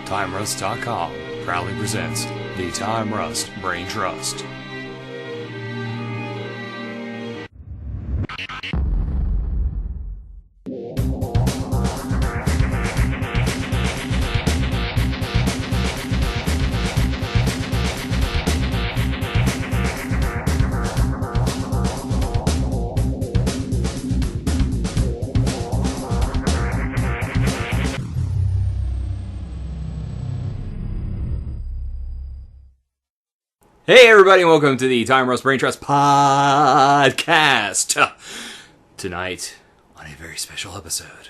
TimeRust.com proudly presents the Time Rust Brain Trust. Hey everybody, and welcome to the Time Rust Brain Trust podcast. Tonight, on a very special episode,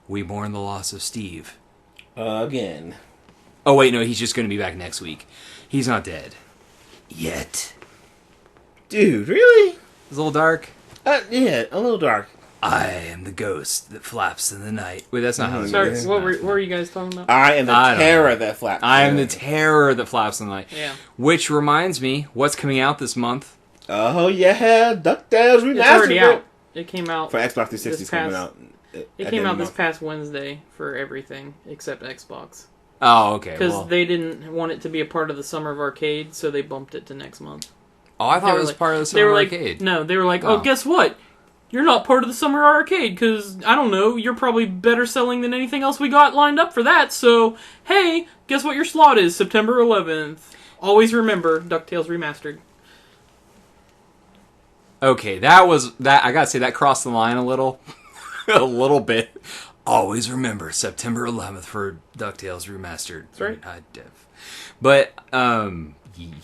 we mourn the loss of Steve. Again. Oh wait, no, he's just going to be back next week. He's not dead. Yet. Dude, really? It's a little dark. Yeah, a little dark. I am the ghost that flaps in the night. Wait, that's not how it Sorry, goes. what were you guys talking about? I am the terror that flaps. I am the terror that flaps in the night. Yeah. Which reminds me, what's coming out this month? Oh yeah, DuckTales Remastered. It's already out. It came out For Xbox 360 coming out. It came out this past Wednesday for everything except Xbox. Oh, okay. Because they didn't want it to be a part of the Summer of Arcade, so they bumped it to next month. Oh, I thought it was part of the Summer Arcade. No, they were like, oh, guess what? You're not part of the Summer Arcade, because, I don't know, you're probably better selling than anything else we got lined up for that, so, hey, guess what your slot is, September 11th. Always remember, DuckTales Remastered. Okay, that I gotta say, that crossed the line a little. A little bit. Always remember, September 11th for DuckTales Remastered. That's right. But,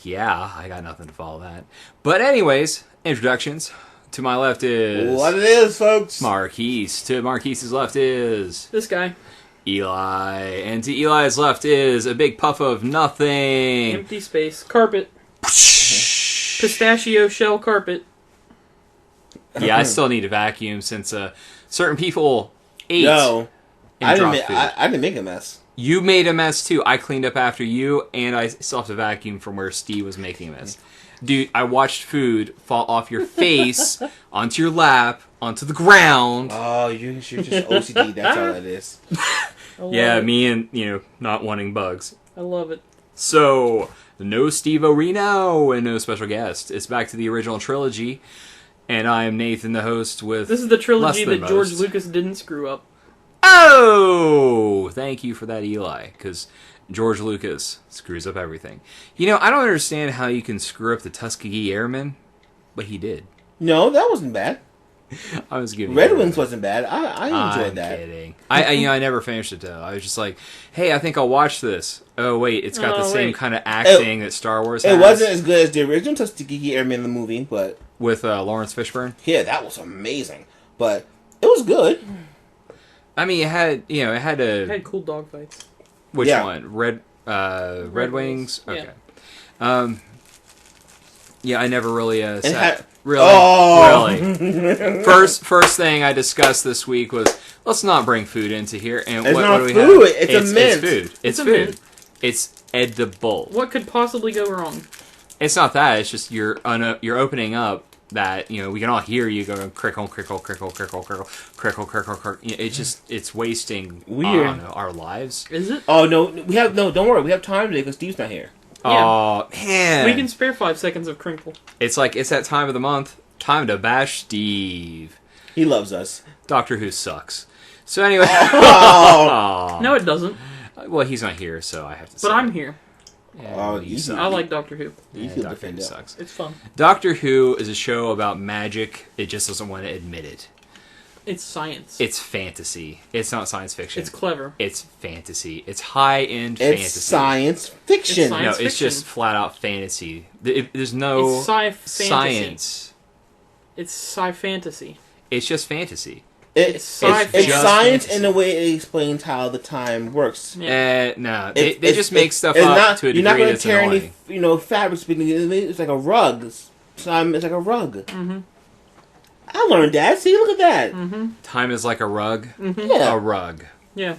yeah, I got nothing to follow that. But anyways, introductions. To my left is... What it is, folks. Marquise. To Marquise's left is... This guy. Eli. And to Eli's left is a big puff of nothing. Empty space. Carpet. Pistachio shell carpet. Yeah, I still need a vacuum since certain people ate. No, I didn't make a mess. You made a mess too. I cleaned up after you, and I still have to vacuum from where Steve was making a mess. Dude, I watched food fall off your face, onto your lap, onto the ground. Oh, you're just OCD. That's all that is. Yeah, me and, not wanting bugs. I love it. So, no Steve Orino and no special guest. It's back to the original trilogy, and I am Nathan, the host, with This is the trilogy that George most. Lucas didn't screw up. Oh! Thank you for that, Eli, because George Lucas screws up everything. I don't understand how you can screw up the Tuskegee Airmen, but he did. No, that wasn't bad. I was giving Red Wings wasn't bad. I enjoyed that. I'm kidding. I never finished it though. I was just like, hey, I think I'll watch this. Oh wait, it's got the same kind of acting that Star Wars has. It wasn't as good as the original Tuskegee Airmen the movie, but with Lawrence Fishburne. Yeah, that was amazing. But it was good. I mean, it had It had cool dogfights. Which one? Red Wings? Okay. Yeah, I never really really. First thing I discussed this week was, let's not bring food into here. And it's what not do we food. have? It's a mint. Food. It's food. Mint. It's edible. What could possibly go wrong? It's not that. It's just you're opening up that, we can all hear you going crickle, crickle, crickle, crickle, crickle, crickle, crickle, crickle. It's wasting our lives. Is it? Oh no, don't worry, we have time today because Steve's not here. Yeah. Oh man, we can spare 5 seconds of crinkle. It's like it's that time of the month. Time to bash Steve. He loves us. Doctor Who sucks. So anyway, No, it doesn't. Well, he's not here, so I have to. But I'm here. Yeah, I like Doctor Who. Doctor Who sucks. It's fun. Doctor Who is a show about magic. It just doesn't want to admit it. It's science. It's fantasy. It's not science fiction. It's clever. It's fantasy. It's high-end fantasy. It's science fiction. It's just flat-out fantasy. There's no it's science. It's sci-fantasy. It's just fantasy. It's science fantasy. In a way it explains how the time works. Yeah. No, they just make stuff up to a degree that's annoying. You're not going to tear any fabrics. It's like a rug. It's like a rug. Mm-hmm. I learned that. See, look at that. Mm-hmm. Time is like a rug. Mm-hmm. Yeah, a rug. Yeah.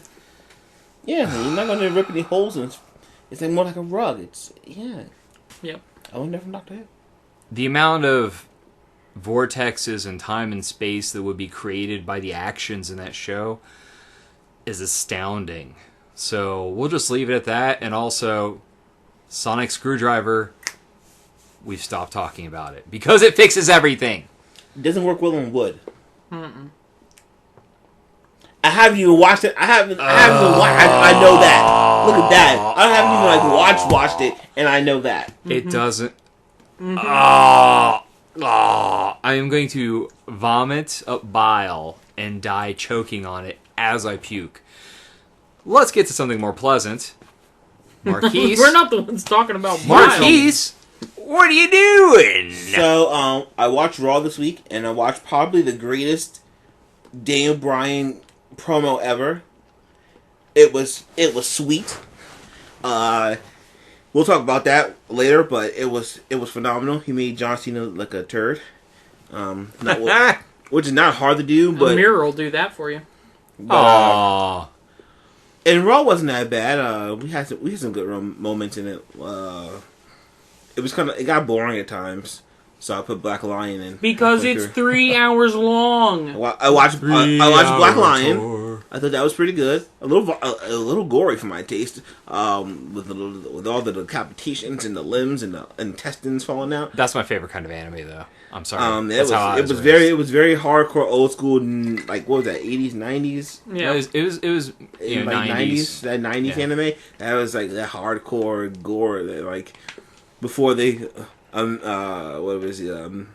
Yeah, you're not going to rip any holes in it. It's more like a rug. Yep. I learned that from Dr. Who. The amount of vortexes in time and space that would be created by the actions in that show is astounding. So we'll just leave it at that. And also, Sonic Screwdriver, we've stopped talking about it because it fixes everything. It doesn't work well on wood. I haven't even watched it. I haven't even watched. I know that. Look at that. I haven't even watched it, and I know that. It doesn't. I am going to vomit up bile and die choking on it as I puke. Let's get to something more pleasant. Marquise. We're not the ones talking about Marquise, what are you doing? So, I watched Raw this week, and I watched probably the greatest Daniel Bryan promo ever. It was sweet. We'll talk about that later, but it was phenomenal. He made John Cena look a turd, which is not hard to do. But a mirror will do that for you. Aww. And Raw wasn't that bad. We had some good moments in it. It got boring at times, so I put Black Lion in Because it's 3 hours long. I watched Black Lion. I thought that was pretty good. A little gory for my taste, with all the decapitations and the limbs and the intestines falling out. That's my favorite kind of anime, though. I'm sorry. It was very hardcore, old school. Like, what was that? 80s, 90s. Yeah, it was like 90s. That 90s anime. That was like that hardcore gore. That, like, before they what was it?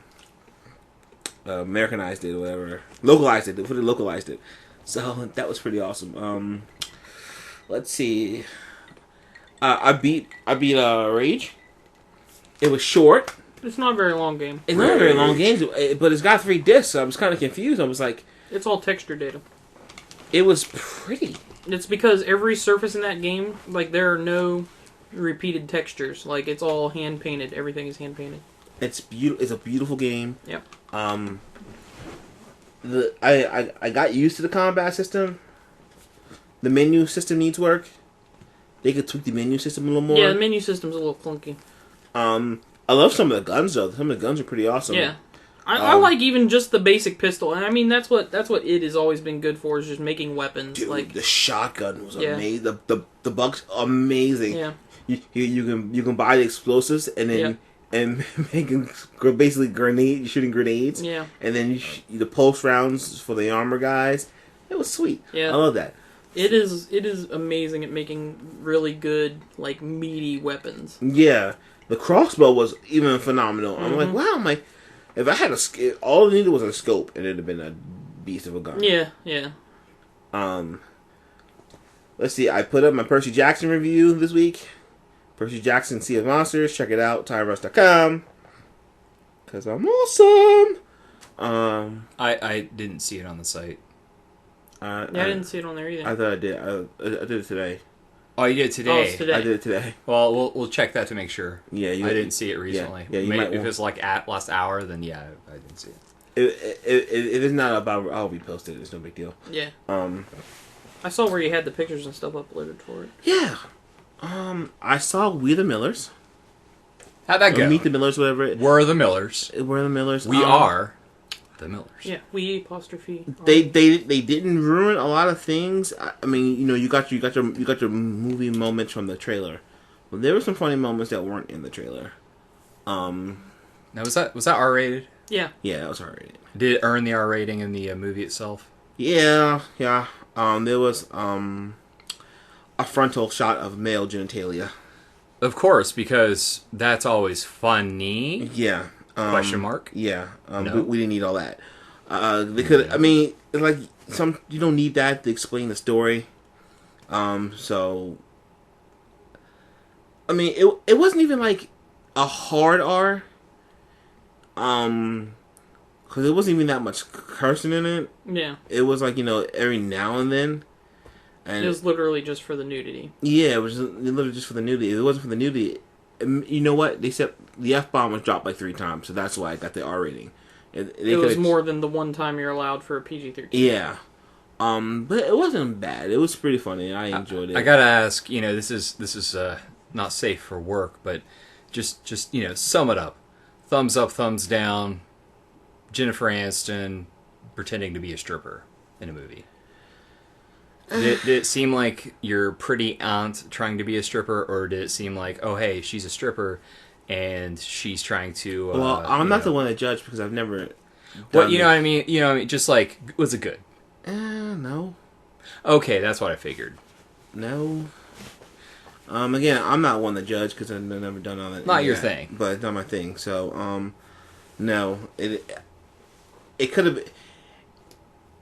Americanized it or whatever, localized it. They localized it. So that was pretty awesome. Let's see. I beat Rage. It was short. It's not a very long game. It's not a very long game, but it's got 3 discs. So I was kind of confused. I was like, it's all texture data. It was pretty. It's because every surface in that game, like, there are no repeated textures. Like, it's all hand painted. Everything is hand painted. It's beautiful. It's a beautiful game. Yep. I got used to the combat system. The menu system needs work. They could tweak the menu system a little more. Yeah, the menu system's a little clunky. I love some of the guns though. Some of the guns are pretty awesome. Yeah. I like even just the basic pistol, and I mean that's what it has always been good for, is just making weapons. Dude, like the shotgun was amazing. The buck's amazing. Yeah. You can buy the explosives and then and making basically shooting grenades. Yeah. And then the pulse rounds for the armor guys. It was sweet. Yeah. I love that. It is amazing at making really good, like, meaty weapons. Yeah. The crossbow was even phenomenal. I'm like, wow, if I had all I needed was a scope, and it'd have been a beast of a gun. Yeah, yeah. Let's see. I put up my Percy Jackson review this week. Percy Jackson, Sea of Monsters. Check it out. TimeRush.com. Because I'm awesome. I didn't see it on the site. I didn't see it on there either. I thought I did. I did it today. Oh, you did it today? Oh, it's today. I did it today. Well, we'll check that to make sure. Yeah, I didn't see it recently. Yeah, Maybe if it's like at last hour, then yeah, I didn't see it. If it's not about, I'll repost it. It's no big deal. Yeah. I saw where you had the pictures and stuff uploaded for it. Yeah. I saw We the Millers. How'd that go? Meet the Millers, whatever. We're the Millers. We're the Millers. We are the Millers. Yeah, we apostrophe. They didn't ruin a lot of things. I mean, you got your movie moments from the trailer, but there were some funny moments that weren't in the trailer. Now was that R-rated? Yeah. Yeah, that was R-rated. Did it earn the R rating in the movie itself? Yeah. There was a frontal shot of male genitalia. Of course, because that's always funny. Yeah. Question mark? Yeah. No? We didn't need all that. Because I mean, like you don't need that to explain the story. So I mean, it wasn't even like a hard R. Because it wasn't even that much cursing in it. Yeah. It was like, every now and then. And it was literally just for the nudity. Yeah, it was literally just for the nudity. If it wasn't for the nudity, you know what? They said the F-bomb was dropped like 3 times, so that's why I got the R rating. It was more than the one time you're allowed for a PG-13. Yeah. But it wasn't bad. It was pretty funny. I enjoyed it. I gotta ask, this is not safe for work, but just sum it up. Thumbs up, thumbs down. Jennifer Aniston pretending to be a stripper in a movie. Did it seem like your pretty aunt trying to be a stripper, or did it seem like, oh hey, she's a stripper and she's trying to? Well, I'm not the one to judge because I've never. What you know what I mean? You know what I mean? Just like, was it good? No. Okay, that's what I figured. No. Again, I'm not one to judge because I've never done all that. Not your thing, but it's not my thing. So, no. It could have.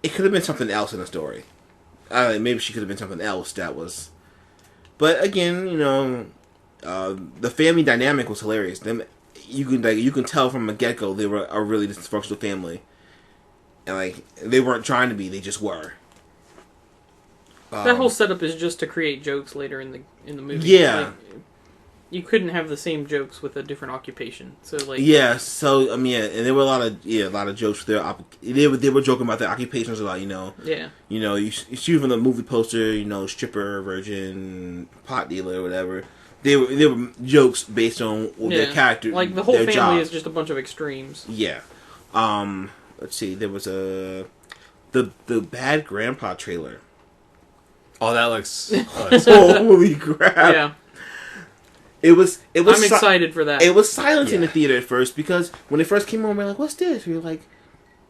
It could have been something else in the story. Maybe she could have been something else that was. But again, the family dynamic was hilarious. You can tell from the get go they were a really dysfunctional family, and they weren't trying to be; they just were. That whole setup is just to create jokes later in the movie. Yeah. You couldn't have the same jokes with a different occupation. So yeah. So and there were a lot of jokes with their they were joking about their occupations a lot. Yeah. You see from the movie poster, stripper, virgin, pot dealer, or whatever. They were jokes based on their character. Like the whole family job. is just a bunch of extremes. Yeah. Let's see. There was the Bad Grandpa trailer. Oh, that looks. Holy crap! Yeah. It was. I'm excited for that. It was silent in the theater at first because when it first came on, we were like, "What's this?" We were like,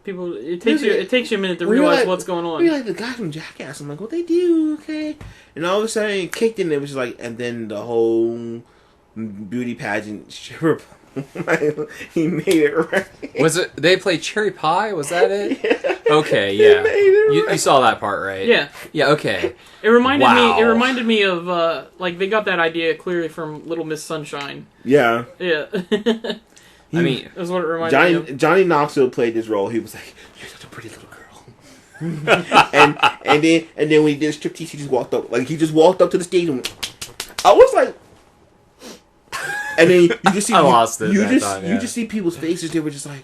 "People." It takes you a minute to realize what's going on. We were like the guy from Jackass. I'm like, "What they do?" Okay, and all of a sudden it kicked in. It was like, and then the whole beauty pageant. He made it right. Was it? They played Cherry Pie. Was that it? Yeah. Okay, yeah. You saw that part, right? Yeah. Yeah. Okay. It reminded Wow. me. It reminded me of they got that idea clearly from Little Miss Sunshine. Yeah. Yeah. I mean, that's what it reminded me of. Johnny Knoxville played this role. He was like, "You're such a pretty little girl," and then when he did striptease, he just walked up. Like he just walked up to the stage, and I was like, and then you just see you just see people's faces. They were just like,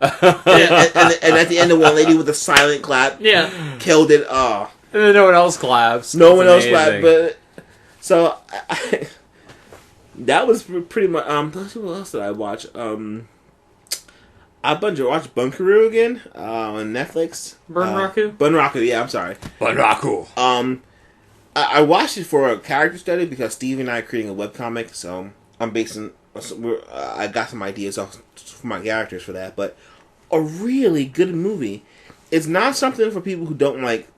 and at the end, the one lady with a silent clap, killed it. And then no one else claps. No one else clapped, but so that was pretty much. Let's see, what else did I watch? I watched Bunkaroo again on Netflix. Bunraku? Bunraku, yeah, I'm sorry. Bunraku. I watched it for a character study because Steve and I are creating a webcomic, so I'm basing. I got some ideas for my characters for that, but a really good movie. It's not something for people who don't like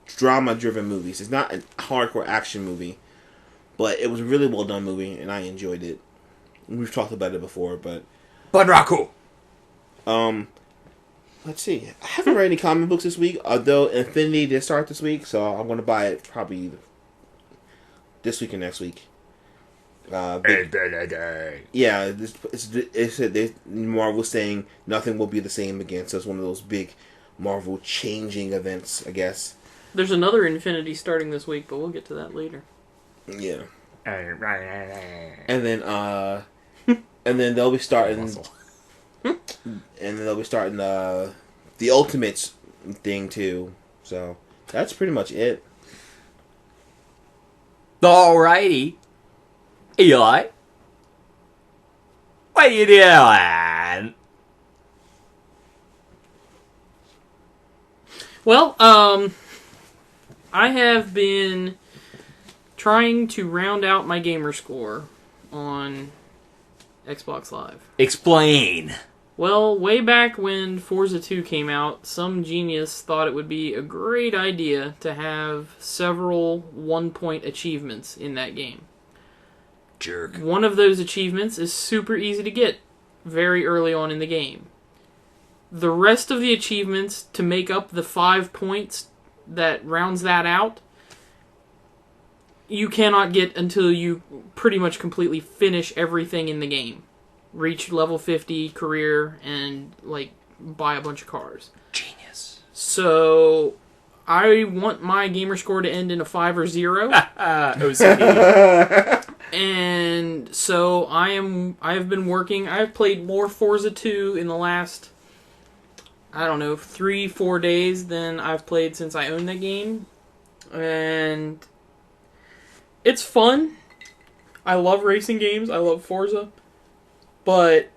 drama-driven movies. It's not a hardcore action movie, but it was a really well-done movie, and I enjoyed it. We've talked about it before, but Bunraku. Let's see. I haven't read any comic books this week, although Infinity did start this week, so I'm going to buy it probably this week or next week. Yeah, Marvel saying nothing will be the same again, so it's one of those big Marvel changing events, I guess. There's another Infinity starting this week, but we'll get to that later. Yeah. And then they'll be starting the Ultimates thing too. So that's pretty much it. Alrighty. Eli, what you doing? Well, I have been trying to round out my gamer score on Xbox Live. Explain. Well, way back when Forza 2 came out, some genius thought it would be a great idea to have several one-point achievements in that game. Jerk. One of those achievements is super easy to get very early on in the game. The rest of the achievements to make up the 5 points that rounds that out, you cannot get until you pretty much completely finish everything in the game. Reach level 50, career, and, buy a bunch of cars. Genius. So, I want my gamer score to end in a 5 or 0. OCD. And so, I've been working. I've played more Forza 2 in the last, 3-4 days than I've played since I owned that game. And it's fun. I love racing games. I love Forza. But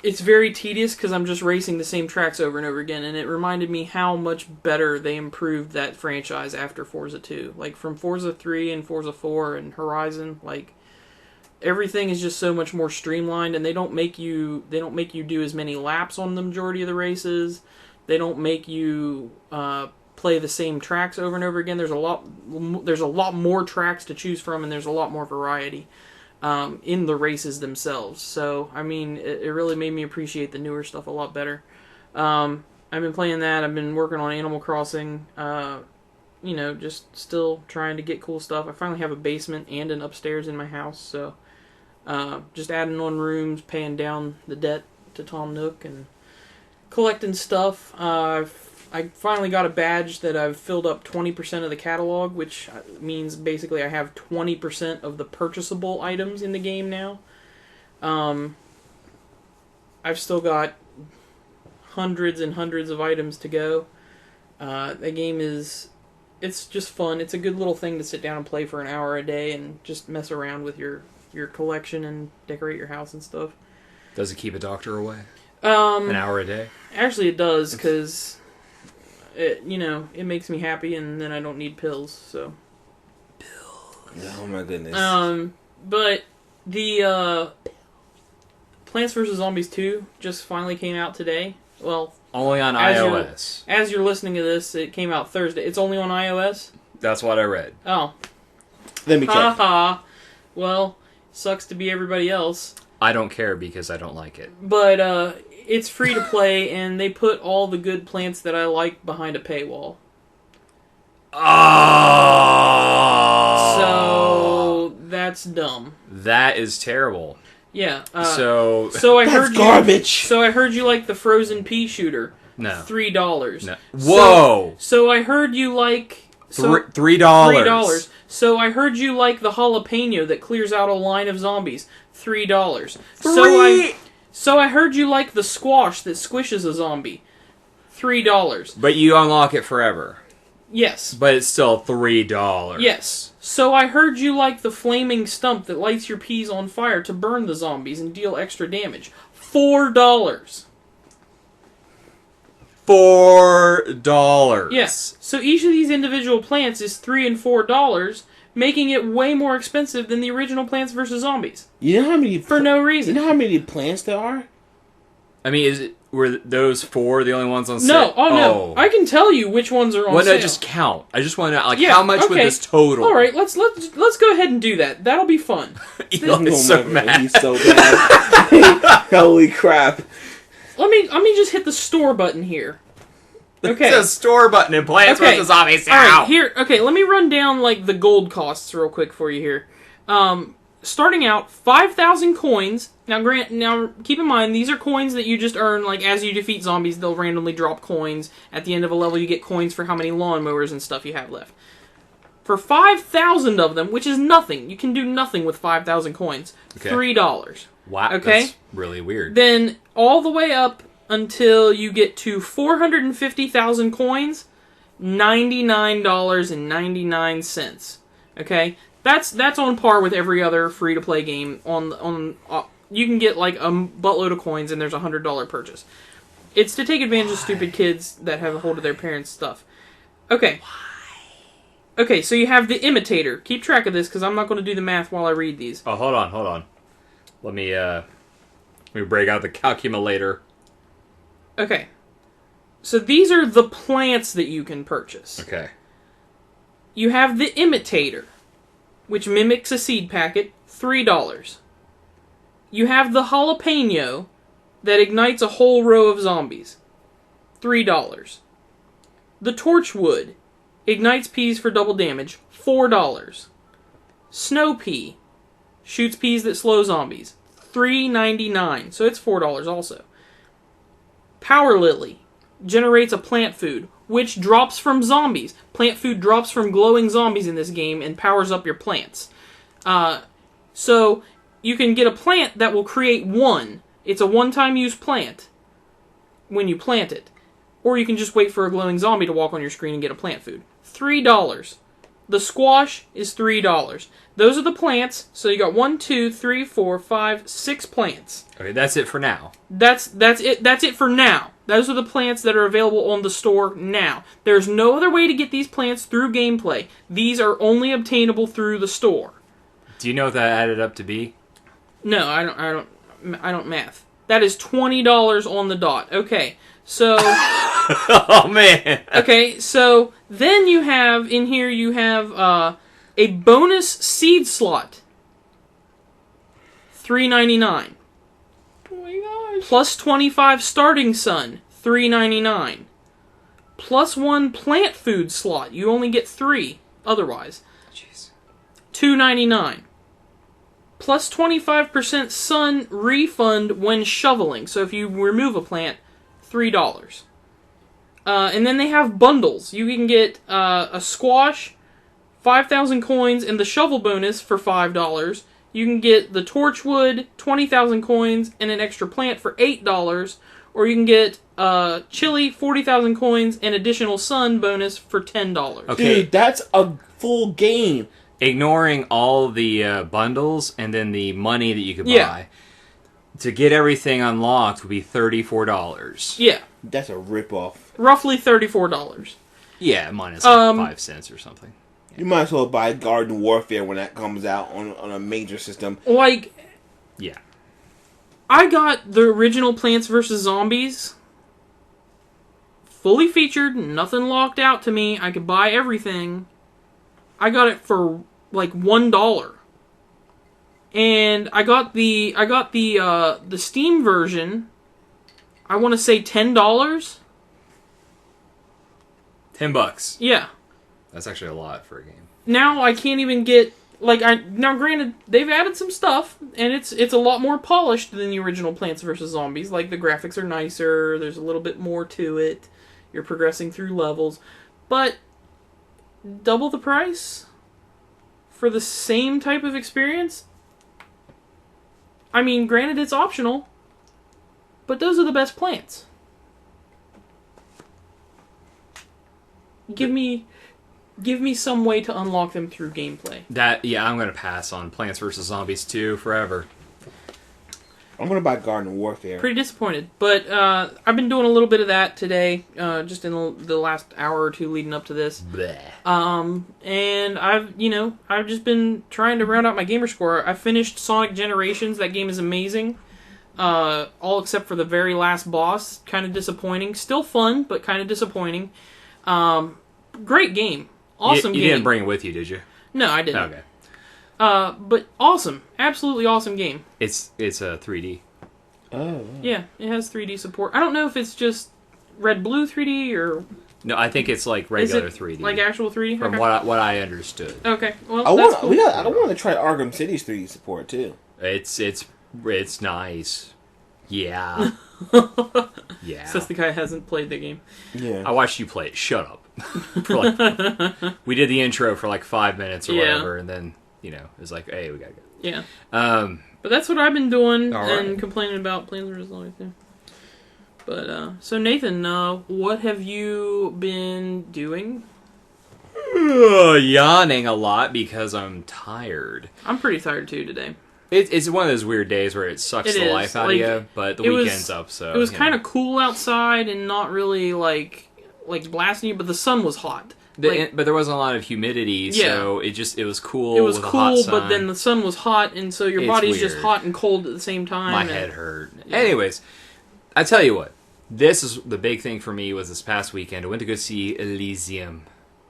it's very tedious because I'm just racing the same tracks over and over again, and it reminded me how much better they improved that franchise after Forza 2. Like, from Forza 3 and Forza 4 and Horizon, like, everything is just so much more streamlined, and they don't make you do as many laps on the majority of the races. They don't make you play the same tracks over and over again. There's a lot more tracks to choose from, and there's a lot more variety in the races themselves. So, I mean, it really made me appreciate the newer stuff a lot better. I've been playing that. I've been working on Animal Crossing. Just still trying to get cool stuff. I finally have a basement and an upstairs in my house, so just adding on rooms, paying down the debt to Tom Nook, and collecting stuff. I finally got a badge that I've filled up 20% of the catalog, which means basically I have 20% of the purchasable items in the game now. I've still got hundreds and hundreds of items to go. The game it's just fun. It's a good little thing to sit down and play for an hour a day and just mess around with your collection and decorate your house and stuff. Does it keep a doctor away? An hour a day? Actually, it does, because it makes me happy, and then I don't need pills. So. Oh my goodness. But the Plants vs. Zombies 2 just finally came out today. Well, only on iOS. As you're listening to this, it came out Thursday. It's only on iOS? That's what I read. Oh. Let me check. Haha. Well, sucks to be everybody else. I don't care because I don't like it. But it's free to play, and they put all the good plants that I like behind a paywall. Oh! So that's dumb. That is terrible. Yeah. So I that's heard garbage. So I heard you like the frozen pea shooter. No. $3. No. Whoa. So I heard you like $3. $3. So I heard you like the jalapeno that clears out a line of zombies. $3. So I heard you like the squash that squishes a zombie. $3. But you unlock it forever. Yes. But it's still $3. Yes. So I heard you like the flaming stump that lights your peas on fire to burn the zombies and deal extra damage. $4. $4. Yes. So each of these individual plants is $3 and $4, making it way more expensive than the original Plants vs. Zombies. You know how many for no reason. You know how many plants there are? I mean, were those 4 the only ones on No. sale? No. I can tell you which ones are on sale. No, just count. I just want to know, how much would this total? All right, let's go ahead and do that. That'll be fun. Elon's so mad. He's so bad. Holy crap. Let me just hit the store button here. Okay. It's a store button in Plants vs. Zombies. All right, here. Okay, let me run down like the gold costs real quick for you here. Starting out, 5,000 coins. Now, keep in mind, these are coins that you just earn, like, as you defeat zombies, they'll randomly drop coins. At the end of a level, you get coins for how many lawnmowers and stuff you have left. For 5,000 of them, which is nothing, you can do nothing with 5,000 coins, okay. $3. Wow, okay? That's really weird. Then, all the way up until you get to 450,000 coins, $99.99. Okay? That's on par with every other free-to-play game. You can get like a buttload of coins and there's a $100 purchase. It's to take advantage of stupid kids that have a hold of their parents' stuff. Okay. Why? Okay, so you have the imitator. Keep track of this because I'm not going to do the math while I read these. Oh, hold on. Let me break out the calculator. Okay. So these are the plants that you can purchase. Okay. You have the imitator, which mimics a seed packet, $3. You have the jalapeno that ignites a whole row of zombies, $3. The torchwood ignites peas for double damage, $4. Snow pea shoots peas that slow zombies, $3.99, so it's $4 also. Power lily generates a plant food, which drops from zombies. Plant food drops from glowing zombies in this game and powers up your plants. So you can get a plant that will create one. It's a one-time use plant when you plant it. Or you can just wait for a glowing zombie to walk on your screen and get a plant food. $3. The squash is $3. Those are the plants. So you got 1, 2, 3, 4, 5, 6 plants. Okay, that's it for now. That's it. That's it for now. Those are the plants that are available on the store now. There's no other way to get these plants through gameplay. These are only obtainable through the store. Do you know what that added up to be? No, I don't math. That is $20 on the dot. Okay, so Oh man. okay, so then you have in here a bonus seed slot. $3.99. Oh my gosh. Plus 25 starting sun, $3.99. Plus 1 plant food slot. You only get 3 otherwise. Jeez. $2.99. Plus 25% sun refund when shoveling. So if you remove a plant, $3. And then they have bundles. You can get a squash, 5,000 coins, and the shovel bonus for $5. You can get the torchwood, 20,000 coins, and an extra plant for $8. Or you can get chili, 40,000 coins, and additional sun bonus for $10. Okay. Dude, that's a full game. Ignoring all the bundles and then the money that you could buy, Yeah. to get everything unlocked would be $34. Yeah, That's a ripoff. roughly $34. Yeah, minus like 5 cents or something. You might as well buy Garden Warfare when that comes out on a major system. Like, Yeah. I got the original Plants vs. Zombies. Fully featured, nothing locked out to me. I could buy everything. I got it for like $1. And I got the Steam version. I want to say $10. $10. Yeah. That's actually a lot for a game. Now I can't even get now granted they've added some stuff and it's a lot more polished than the original Plants vs. Zombies. Like the graphics are nicer, there's a little bit more to it. You're progressing through levels, but double the price for the same type of experience? I mean, granted it's optional, but those are the best plants. Give me some way to unlock them through gameplay. I'm going to pass on Plants vs. Zombies 2 forever. I'm gonna buy Garden Warfare. Pretty disappointed, but I've been doing a little bit of that today, just in the last hour or two leading up to this. Bleh. And I've just been trying to round out my gamer score. I finished Sonic Generations. That game is amazing. All except for the very last boss. Kind of disappointing. Still fun, but kind of disappointing. Great game. Awesome game. You didn't bring it with you, did you? No, I didn't. Okay. But awesome. Absolutely awesome game. It's a 3D. Oh. Yeah, it has 3D support. I don't know if it's just red-blue 3D or... No, I think it's like regular 3D. Like actual 3D? From Okay. what I understood. Okay, well, I that's cool. want to try Arkham City's 3D support too. It's nice. Yeah. Yeah. Says the guy who hasn't played the game. Yeah. I watched you play it. Shut up. We did the intro for like 5 minutes or whatever, and then, it was like, hey, we gotta go. Yeah. Um, But that's what I've been doing All and right. complaining about Plants vs. Zombies too. But, so Nathan, what have you been doing? yawning a lot because I'm tired. I'm pretty tired too today. It's one of those weird days where it sucks It the is. life out Like, of you, but the it was- weekend's up, so... It was kind of cool outside and not really like blasting you, but the sun was hot. but there wasn't a lot of humidity, so it was cool. It was with a hot cool, sun. but then the sun was hot, and so your It's body's just weird. hot and cold at the same time. My and- head hurt. Yeah. Anyways, I tell you what. This is the big thing for me was this past weekend. I went to go see Elysium.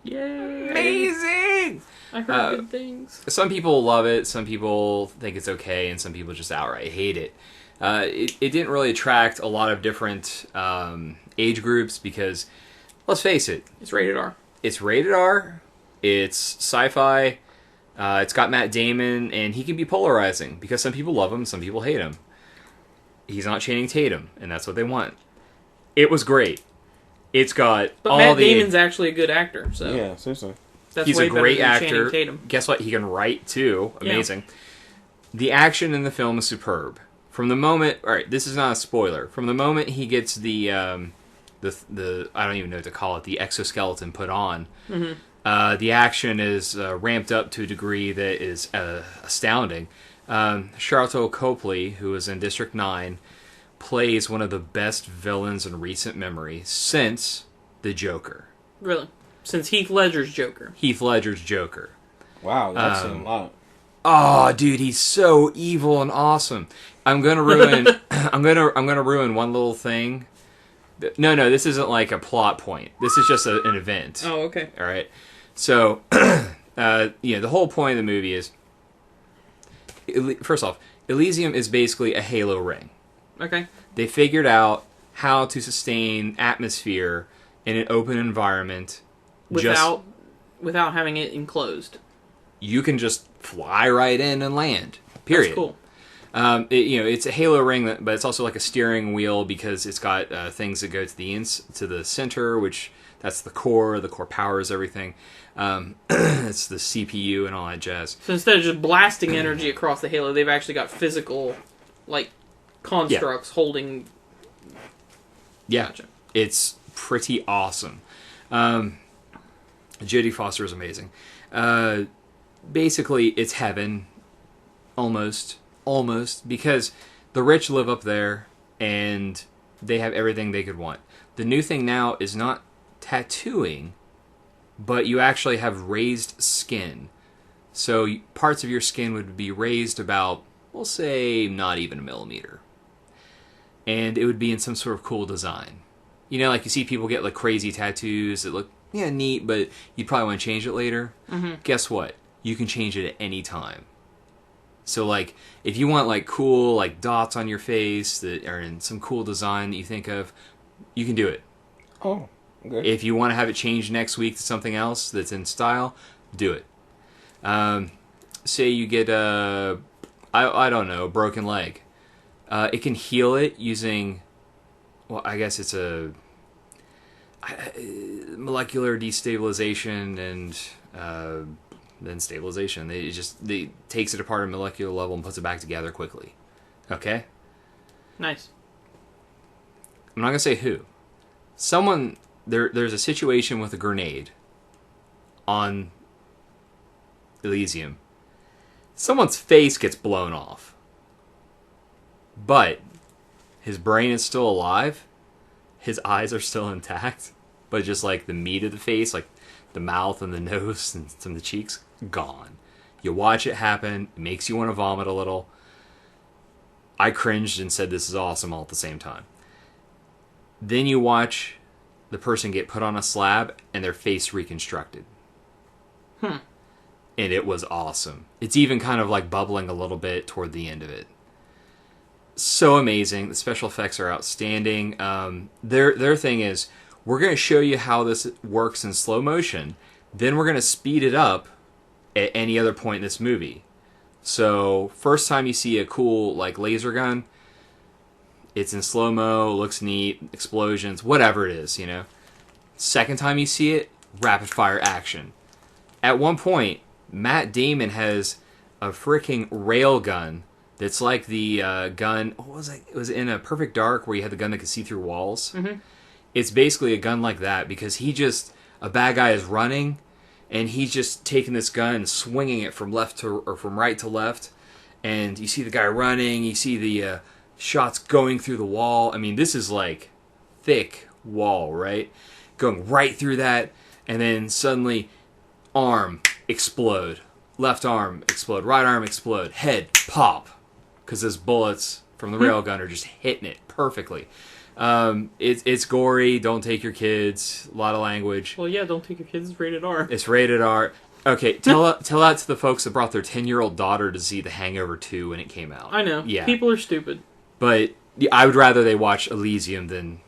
Yay! Amazing! I heard good things. Some people love it, some people think it's okay, and some people just outright hate it. It didn't really attract a lot of different age groups because, let's face it, It's rated R. it's rated R, it's sci-fi, it's got Matt Damon, and he can be polarizing because some people love him, some people hate him. He's not Channing Tatum, and that's what they want. It was great. It's got But all Matt the... Damon's actually a good actor, so Yeah, seriously. that's He's way a great better than Channing actor. Tatum. Guess what? He can write too. Yeah. Amazing. The action in the film is superb. From the moment, all right, this is not a spoiler. From the moment he gets the I don't even know what to call it, the exoskeleton put on, The action is ramped up to a degree that is astounding. Charlton Copley, who was in District 9, plays one of the best villains in recent memory since the Joker. Really? Since Heath Ledger's Joker. Heath Ledger's Joker. Wow, that's a lot. Oh, dude, he's so evil and awesome. I'm gonna ruin. I'm gonna ruin one little thing. No, this isn't like a plot point. This is just an event. Oh, okay. All right. So, the whole point of the movie is, first off, Elysium is basically a Halo ring. Okay. They figured out how to sustain atmosphere in an open environment without having it enclosed. You can just fly right in and land. Period. That's cool. It's a Halo ring, but it's also like a steering wheel because it's got things that go to the center, which that's the core. The core powers everything. It's the CPU and all that jazz. So instead of just blasting energy across the Halo, they've actually got physical, constructs holding. Yeah, Gotcha. It's pretty awesome. Jodie Foster is amazing. Basically, it's heaven, almost, because the rich live up there and they have everything they could want. The new thing now is not tattooing, but you actually have raised skin. So parts of your skin would be raised about, we'll say, not even a millimeter. And it would be in some sort of cool design. Like you see people get like crazy tattoos that look, neat, but you'd probably want to change it later. Mm-hmm. Guess what? You can change it at any time. So, if you want, cool, dots on your face that are in some cool design that you think of, you can do it. Oh, okay. If you want to have it changed next week to something else that's in style, do it. Say you get a broken leg. It can heal it using, I guess it's a molecular destabilization and then stabilization. They takes it apart at a molecular level and puts it back together quickly. Okay? Nice. I'm not gonna say who. There's a situation with a grenade on Elysium. Someone's face gets blown off. But his brain is still alive. His eyes are still intact. But just the meat of the face, the mouth and the nose and some of the cheeks, gone. You watch it happen. It makes you want to vomit a little. I cringed and said this is awesome all at the same time. Then you watch the person get put on a slab and their face reconstructed. And it was awesome. It's even kind of bubbling a little bit toward the end of it. So amazing. The special effects are outstanding. Their thing is, we're going to show you how this works in slow motion. Then we're going to speed it up at any other point in this movie. So, first time you see a cool, laser gun, it's in slow-mo, looks neat, explosions, whatever it is, Second time you see it, rapid-fire action. At one point, Matt Damon has a freaking rail gun that's like the gun, what was it? It was in A Perfect Dark where you had the gun that could see through walls. Mm-hmm. It's basically a gun like that because a bad guy is running and he's just taking this gun and swinging it from right to left. And you see the guy running, you see the shots going through the wall. I mean, this is thick wall, right? Going right through that, and then suddenly arm explode, left arm explode, right arm explode, head pop, because those bullets from the railgun are just hitting it perfectly. It's gory. Don't take your kids. A lot of language. Well, yeah, don't take your kids. It's rated R. It's rated R. Okay, tell that to the folks that brought their 10-year-old daughter to see The Hangover 2 when it came out. I know. Yeah. People are stupid. But I would rather they watch Elysium than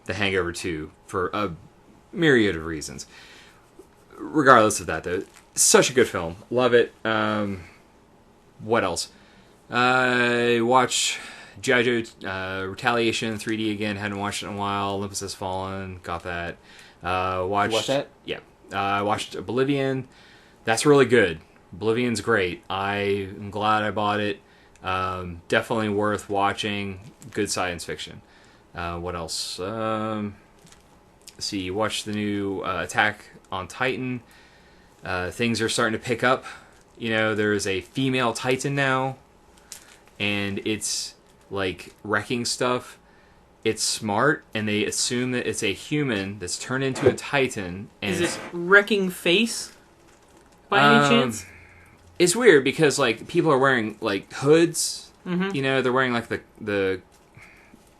The Hangover 2 for a myriad of reasons. Regardless of that, though, such a good film. Love it. What else? I watched G.I. Joe Retaliation 3D again. Hadn't watched it in a while. Olympus Has Fallen. Got that. Watch that? Yeah. I watched Oblivion. That's really good. Oblivion's great. I am glad I bought it. Definitely worth watching. Good science fiction. What else? Let's see. Watch the new Attack on Titan. Things are starting to pick up. You know, there's a female Titan now, and it's like wrecking stuff. It's smart, and they assume that it's a human that's turned into a Titan. And Is it Wrecking Face? By any chance? It's weird because like people are wearing like hoods. Mm-hmm. You know, they're wearing like the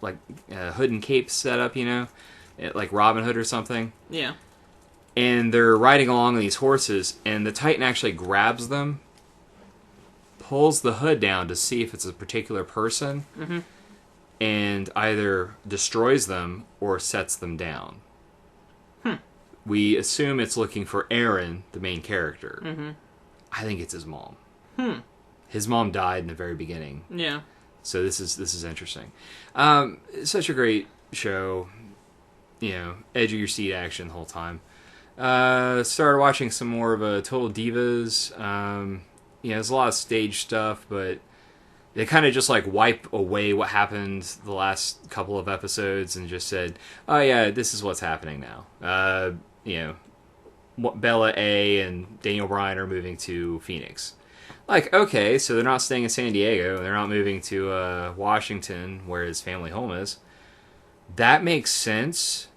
hood and cape setup. You know, like Robin Hood or something. Yeah. And they're riding along on these horses, and the Titan actually grabs them, pulls the hood down to see if it's a particular person, and either destroys them or sets them down. We assume it's looking for Aaron, the main character. I think it's his mom. His mom died in the very beginning. Yeah. So this is interesting. Such a great show. You know, edge of your seat action the whole time. Started watching some more of Total Divas. You know, there's a lot of stage stuff, but they kind of just like wipe away what happened the last couple of episodes and just said, "Oh yeah, this is what's happening now." You know, Bella A and Daniel Bryan are moving to Phoenix. Like, okay, so they're not staying in San Diego. They're not moving to Washington, where his family home is. That makes sense,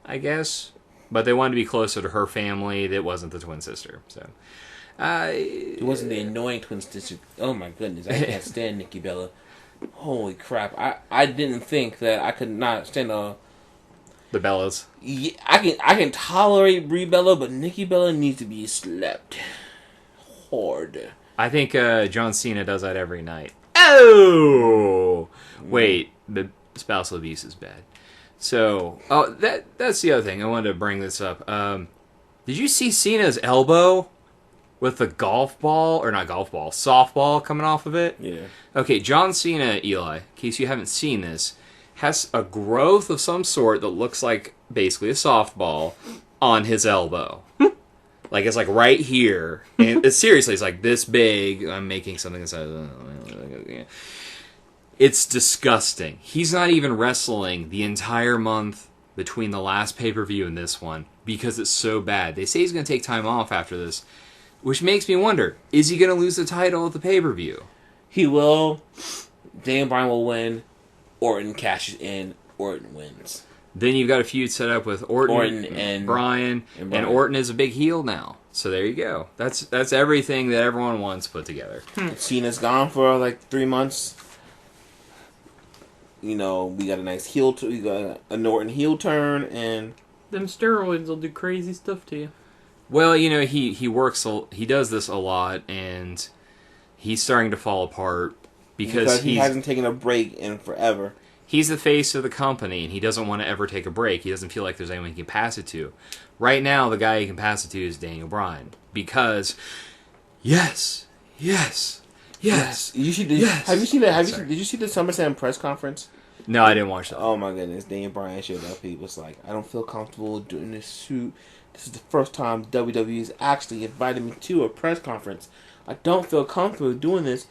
I guess. But they wanted to be closer to her family that wasn't the twin sister. So, It wasn't the annoying twin sister. Oh my goodness, I can't stand Nikki Bella. Holy crap! I didn't think that I could not stand the Bellas. Yeah, I can tolerate Brie Bella, but Nikki Bella needs to be slapped hard. I think John Cena does that every night. Oh! Wait, the spousal abuse is bad. So, that's the other thing. I wanted to bring this up. Did you see Cena's elbow with the golf ball, or not golf ball, softball coming off of it? Yeah. Okay, John Cena, Eli, in case you haven't seen this, has a growth of some sort that looks like basically a softball on his elbow. Like, it's like right here. And seriously, it's like this big. I'm making something inside. It's disgusting. He's not even wrestling the entire month between the last pay-per-view and this one because it's so bad. They say he's going to take time off after this, which makes me wonder, is he going to lose the title at the pay-per-view? he will. Daniel Bryan will win. Orton cashes in. Orton wins. Then you've got a feud set up with Orton and Bryan, and Orton is a big heel now. So there you go. That's everything that everyone wants put together. Cena's gone for like 3 months. You know, we got a nice heel. We got a Orton heel turn, and them steroids will do crazy stuff to you. Well, you know, he works. He does this a lot, and he's starting to fall apart because he hasn't taken a break in forever. He's the face of the company, and he doesn't want to ever take a break. He doesn't feel like there's anyone he can pass it to. Right now, the guy he can pass it to is Daniel Bryan. Because, yes. Did you see the Summerslam press conference? No, I didn't watch that. Oh my goodness, Daniel Bryan showed up. He was like, I don't feel comfortable doing this shoot. This is the first time WWE has actually invited me to a press conference. I don't feel comfortable doing this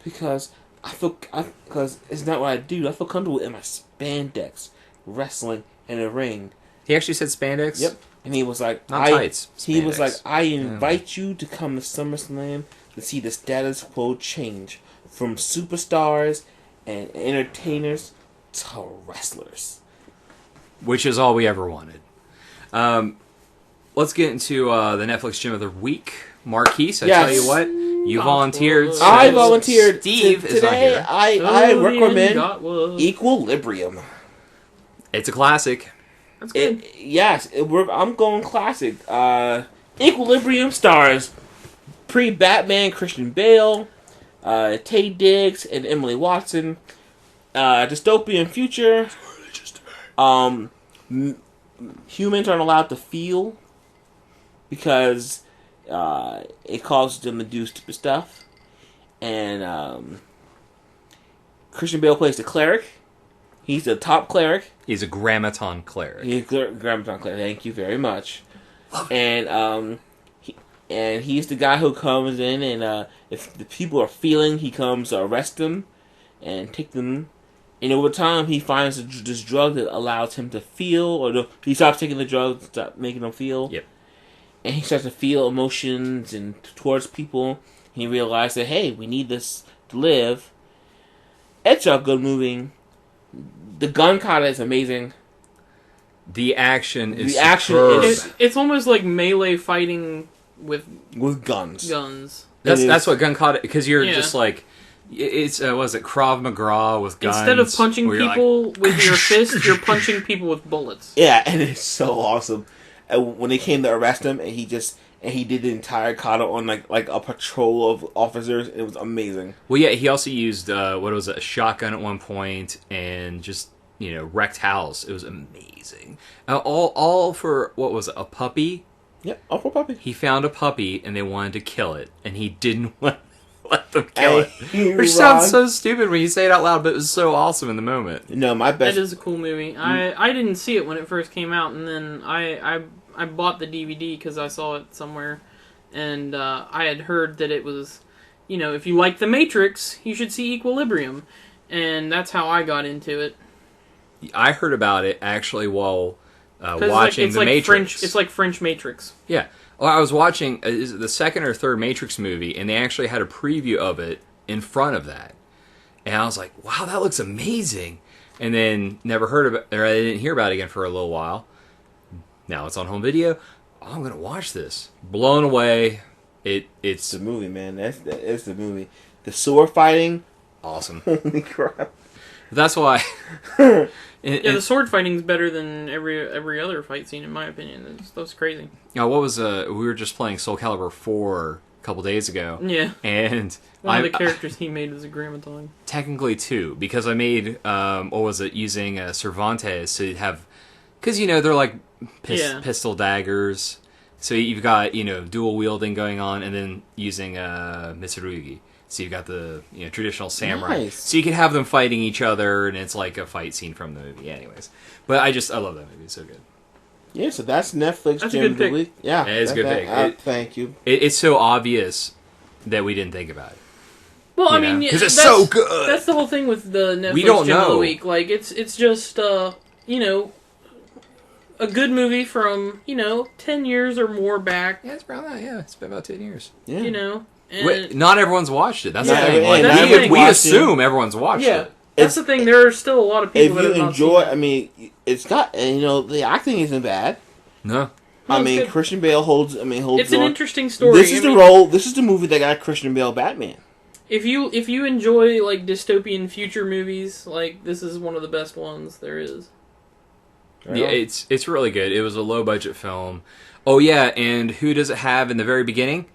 because because it's not what I do. I feel comfortable in my spandex, wrestling in a ring. He actually said spandex? Yep. And he was like, Not tights. He was like, I invite you to come to SummerSlam to see the status quo change from superstars and entertainers to wrestlers. Which is all we ever wanted. Let's get into the Netflix Gym of the Week. Marquise, I tell you what, you volunteered. So I volunteered. Steve is not here. I recommend Equilibrium. It's a classic. That's good. I'm going classic. Equilibrium stars pre-Batman Christian Bale, Taye Diggs, and Emily Watson. Dystopian future. Humans aren't allowed to feel because it causes them to do stupid stuff. And Christian Bale plays the cleric. He's the top cleric. He's a grammaton cleric. He's a grammaton cleric. Thank you very much. And he's the guy who comes in and if the people are feeling, he comes to arrest them and take them. And over time, he finds this drug that allows him to feel, or he stops taking the drug to stop making him feel. Yep. and he starts to feel emotions and towards people. He realized that, hey, we need this to live. It's a good movie. The gun kata is amazing. The action is It's almost like melee fighting with guns. That's what gun kata, because you're just like, it's was it Krav Maga with guns? Instead of punching people like, with your fist, you're punching people with bullets. Yeah, and it's so awesome. And when they came to arrest him, and he did the entire kata on like a patrol of officers. It was amazing. Well, yeah, he also used a shotgun at one point, and just wrecked house. It was amazing. All for what was it, a puppy? Yep, all for a puppy. He found a puppy, and they wanted to kill it, and he didn't let them kill it. Which sounds so stupid when you say it out loud, but it was so awesome in the moment. No, my best. It is a cool movie. I didn't see it when it first came out, and then I bought the DVD because I saw it somewhere, and I had heard that it was, if you like The Matrix, you should see Equilibrium, and that's how I got into it. I heard about it actually while watching The Matrix. It's like French Matrix. Yeah. Well, I was watching the second or third Matrix movie, and they actually had a preview of it in front of that. And I was like, wow, that looks amazing. And then never heard of it, or I didn't hear about it again for a little while. Now it's on home video. Oh, I'm going to watch this. Blown away. It's the movie, man. That's the movie. The sword fighting. Awesome. Holy crap. That's why. The sword fighting's better than every other fight scene, in my opinion. That's crazy. What was we were just playing Soul Calibur 4 a couple days ago. Yeah. And one of the characters he made was a Grammaton. Technically two, because I made using Cervantes to have, because they're like pistol daggers. So you've got dual wielding going on, and then using Mitsurugi. So you've got the traditional samurai. Nice. So you can have them fighting each other, and it's like a fight scene from the movie. Anyways, but I love that movie. It's so good. Yeah, so that's Netflix. That's a good pick. Week. Yeah, it's a good pick. Thank you. It's so obvious that we didn't think about it. Well, I mean, because it's so good. That's the whole thing with the Netflix we don't Gem of know. the Week. Like, it's just a good movie from 10 years or more back. Yeah, it's around that. Yeah, it's been about 10 years. Yeah. And not everyone's watched it. That's the Yeah, thing. and Like, that's the thing. we assume everyone's watched yeah, it. that's the thing. There are still a lot of people If that you have not enjoy, seen it. I mean, it's got the acting isn't bad. No. I it's mean, good. Christian Bale holds. It's an interesting story. This is the role. This is the movie that got Christian Bale Batman. If you enjoy like dystopian future movies, like this is one of the best ones there is. Right Yeah, on. it's really good. It was a low budget film. Oh yeah, and who does it have in the very beginning?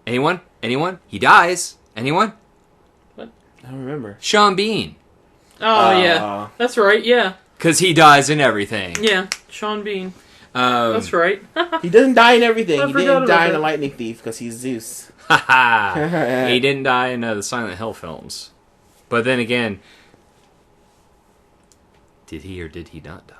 Anyone? He dies. Anyone? I don't remember. Sean Bean. Oh yeah, that's right. Yeah, Because he dies in everything. yeah, Sean Bean. That's right. He doesn't die in everything. I He forgot didn't die about in The that. Lightning Thief because he's Zeus. Haha. He didn't die in the Silent Hill films. But then again, did he or did he not die?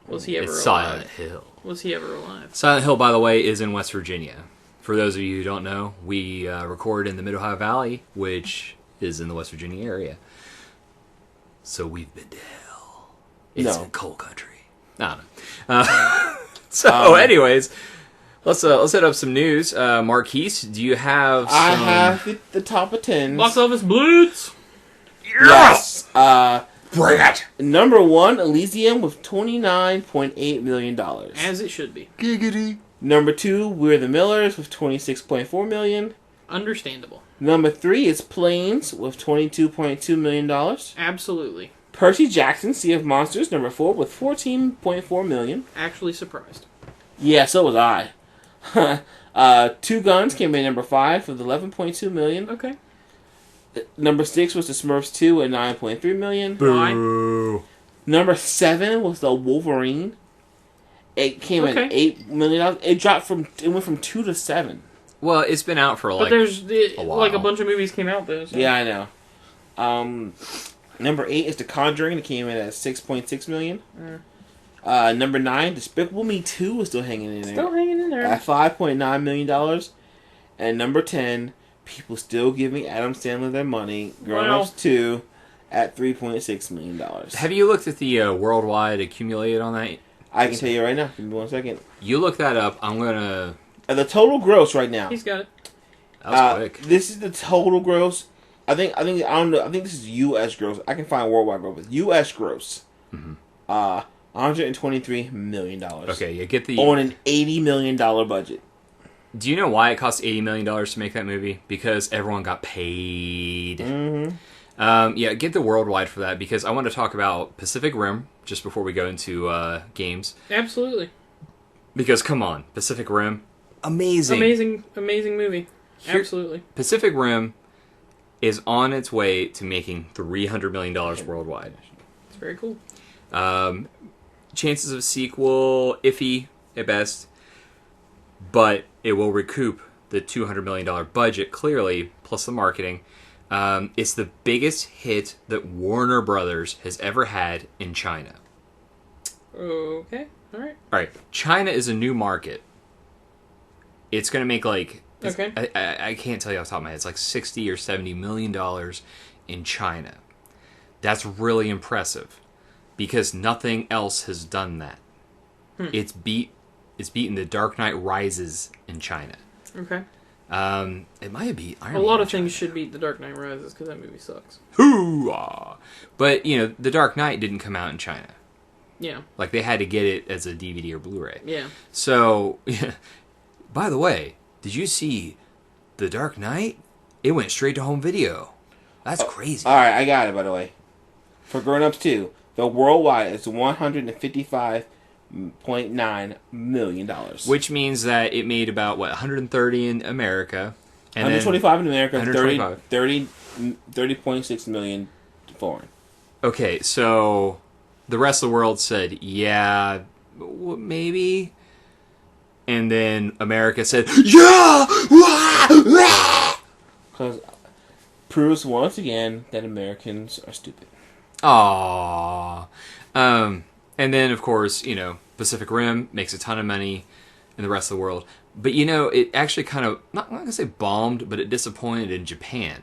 Was he ever It's alive? Silent Hill. Was he ever alive? Silent Hill, by the way, is in West Virginia. For those of you who don't know, we record in the Mid-Ohio Valley, which is in the West Virginia area. So we've been to hell. It's in coal country. I don't know. Anyways, let's hit up some news. Marquise, do you have some... I have the top of 10. Box office blitz. Yes! Bring it! Number 1, Elysium with $29.8 million. As it should be. Giggity. Number 2, We're the Millers with $26.4 million. Understandable. Number 3 is Planes with $22.2 million. Absolutely. Percy Jackson, Sea of Monsters, number 4 with $14.4 million. Actually surprised. Yeah, so was I. Two Guns came in number 5 with $11.2 million. Okay. Number 6 was The Smurfs 2 at $9.3 million. Boo. Number 7 was The Wolverine. It came at $8 million. It went from 2 to 7. Well, it's been out for But there's a while. like a bunch of movies came out though. So. Yeah, I know. Number 8 is The Conjuring. It came in at $6.6 million. Number 9, Despicable Me 2 was still hanging in there. Still hanging in there. At $5.9 million. And number 10, people still giving Adam Sandler their money. Grown Ups 2 at $3.6 million. Have you looked at the worldwide accumulated on that? I can tell you right now. Give me 1 second. You look that up. I'm going to the total gross right now. He's got it. That was quick. This is the total gross. I don't know. I think this is U.S. gross. I can find worldwide gross. But U.S. gross. $123 million. Okay, you get the... On an $80 million budget. Do you know why it cost $80 million to make that movie? Because everyone got paid. Yeah, get the worldwide for that, because I want to talk about Pacific Rim just before we go into games. Absolutely. Because, come on, Pacific Rim, amazing. Amazing movie. Absolutely. Pacific Rim is on its way to making $300 million worldwide. It's very cool. Chances of sequel, iffy at best, but it will recoup the $200 million budget, clearly, plus the marketing. It's the biggest hit that Warner Brothers has ever had in China. Okay, alright. Alright, China is a new market. It's going to make like... Okay. I can't tell you off the top of my head. It's like $60 or $70 million in China. That's really impressive, because nothing else has done that. It's beaten The Dark Knight Rises in China. Okay. It might have beat Iron Man. A lot of things should beat The Dark Knight Rises, because that movie sucks. Hoo-ah! But, The Dark Knight didn't come out in China. Yeah. Like, they had to get it as a DVD or Blu-ray. Yeah. So, by the way, did you see The Dark Knight? It went straight to home video. That's crazy. Alright, I got it, by the way. For grown-ups, too. The worldwide is $155.9 million. Which means that it made about, 130 in America. And 125 in America, 125. 30.6 million foreign. Okay, so the rest of the world said, yeah, maybe. And then America said, yeah! Because proves once again that Americans are stupid. Aww. And then, of course, Pacific Rim makes a ton of money in the rest of the world. But, it actually kind of, I'm not going to say bombed, but it disappointed in Japan.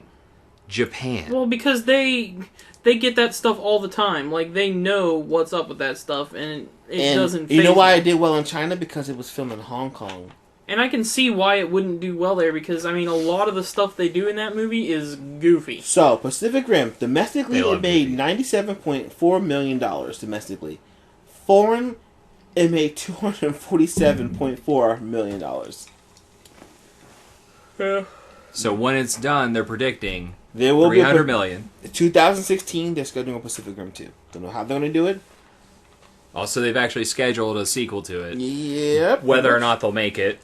Well, because they get that stuff all the time. Like, they know what's up with that stuff, and it doesn't faze You know why them. it did well in China? Because it was filmed in Hong Kong. And I can see why it wouldn't do well there, because, a lot of the stuff they do in that movie is goofy. So, Pacific Rim, domestically, They love it made goofy. $97.4 million domestically. Foreign, it made $247.4 million. Yeah. So when it's done, they're predicting There will $300 be million. 2016, they're scheduling a Pacific Rim 2. Don't know how they're going to do it. Also, they've actually scheduled a sequel to it. Yep. Whether or not they'll make it,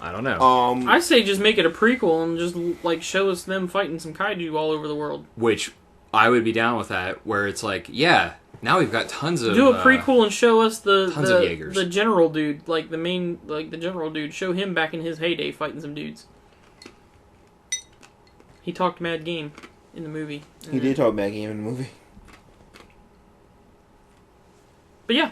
I don't know. I say just make it a prequel and just, show us them fighting some kaiju all over the world. Which I would be down with that, where it's like, yeah, now we've got tons of... Do a prequel and show us tons of Jaegers. the general dude, the general dude. Show him back in his heyday fighting some dudes. He talked mad game in the movie. He did talk bad game in the movie. But yeah.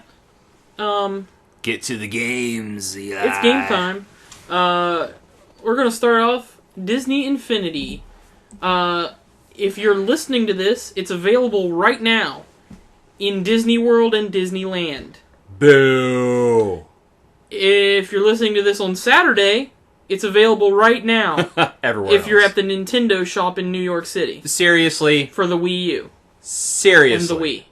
Get to the games, Eli. It's game time. We're going to start off Disney Infinity. If you're listening to this, it's available right now in Disney World and Disneyland. Boo! If you're listening to this on Saturday, it's available right now Everywhere if you're else. at the Nintendo shop in New York City Seriously? for the Wii U Seriously? and the Wii.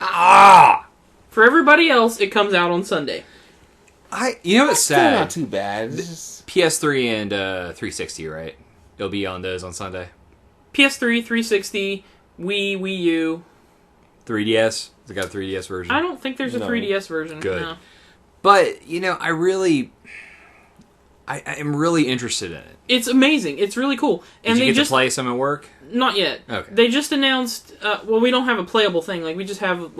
Ah! For everybody else, it comes out on Sunday. You know what's Still sad? not too bad. It's just... PS3 and 360, right? It'll be on those on Sunday. PS3, 360, Wii, Wii U. 3DS? It's got a 3DS version. I don't think there's a No. 3DS version. Good. No. But, I'm really interested in it. It's amazing. It's really cool. And Did you they get just to play some at work? not yet. Okay. They just announced. We don't have a playable thing. We just have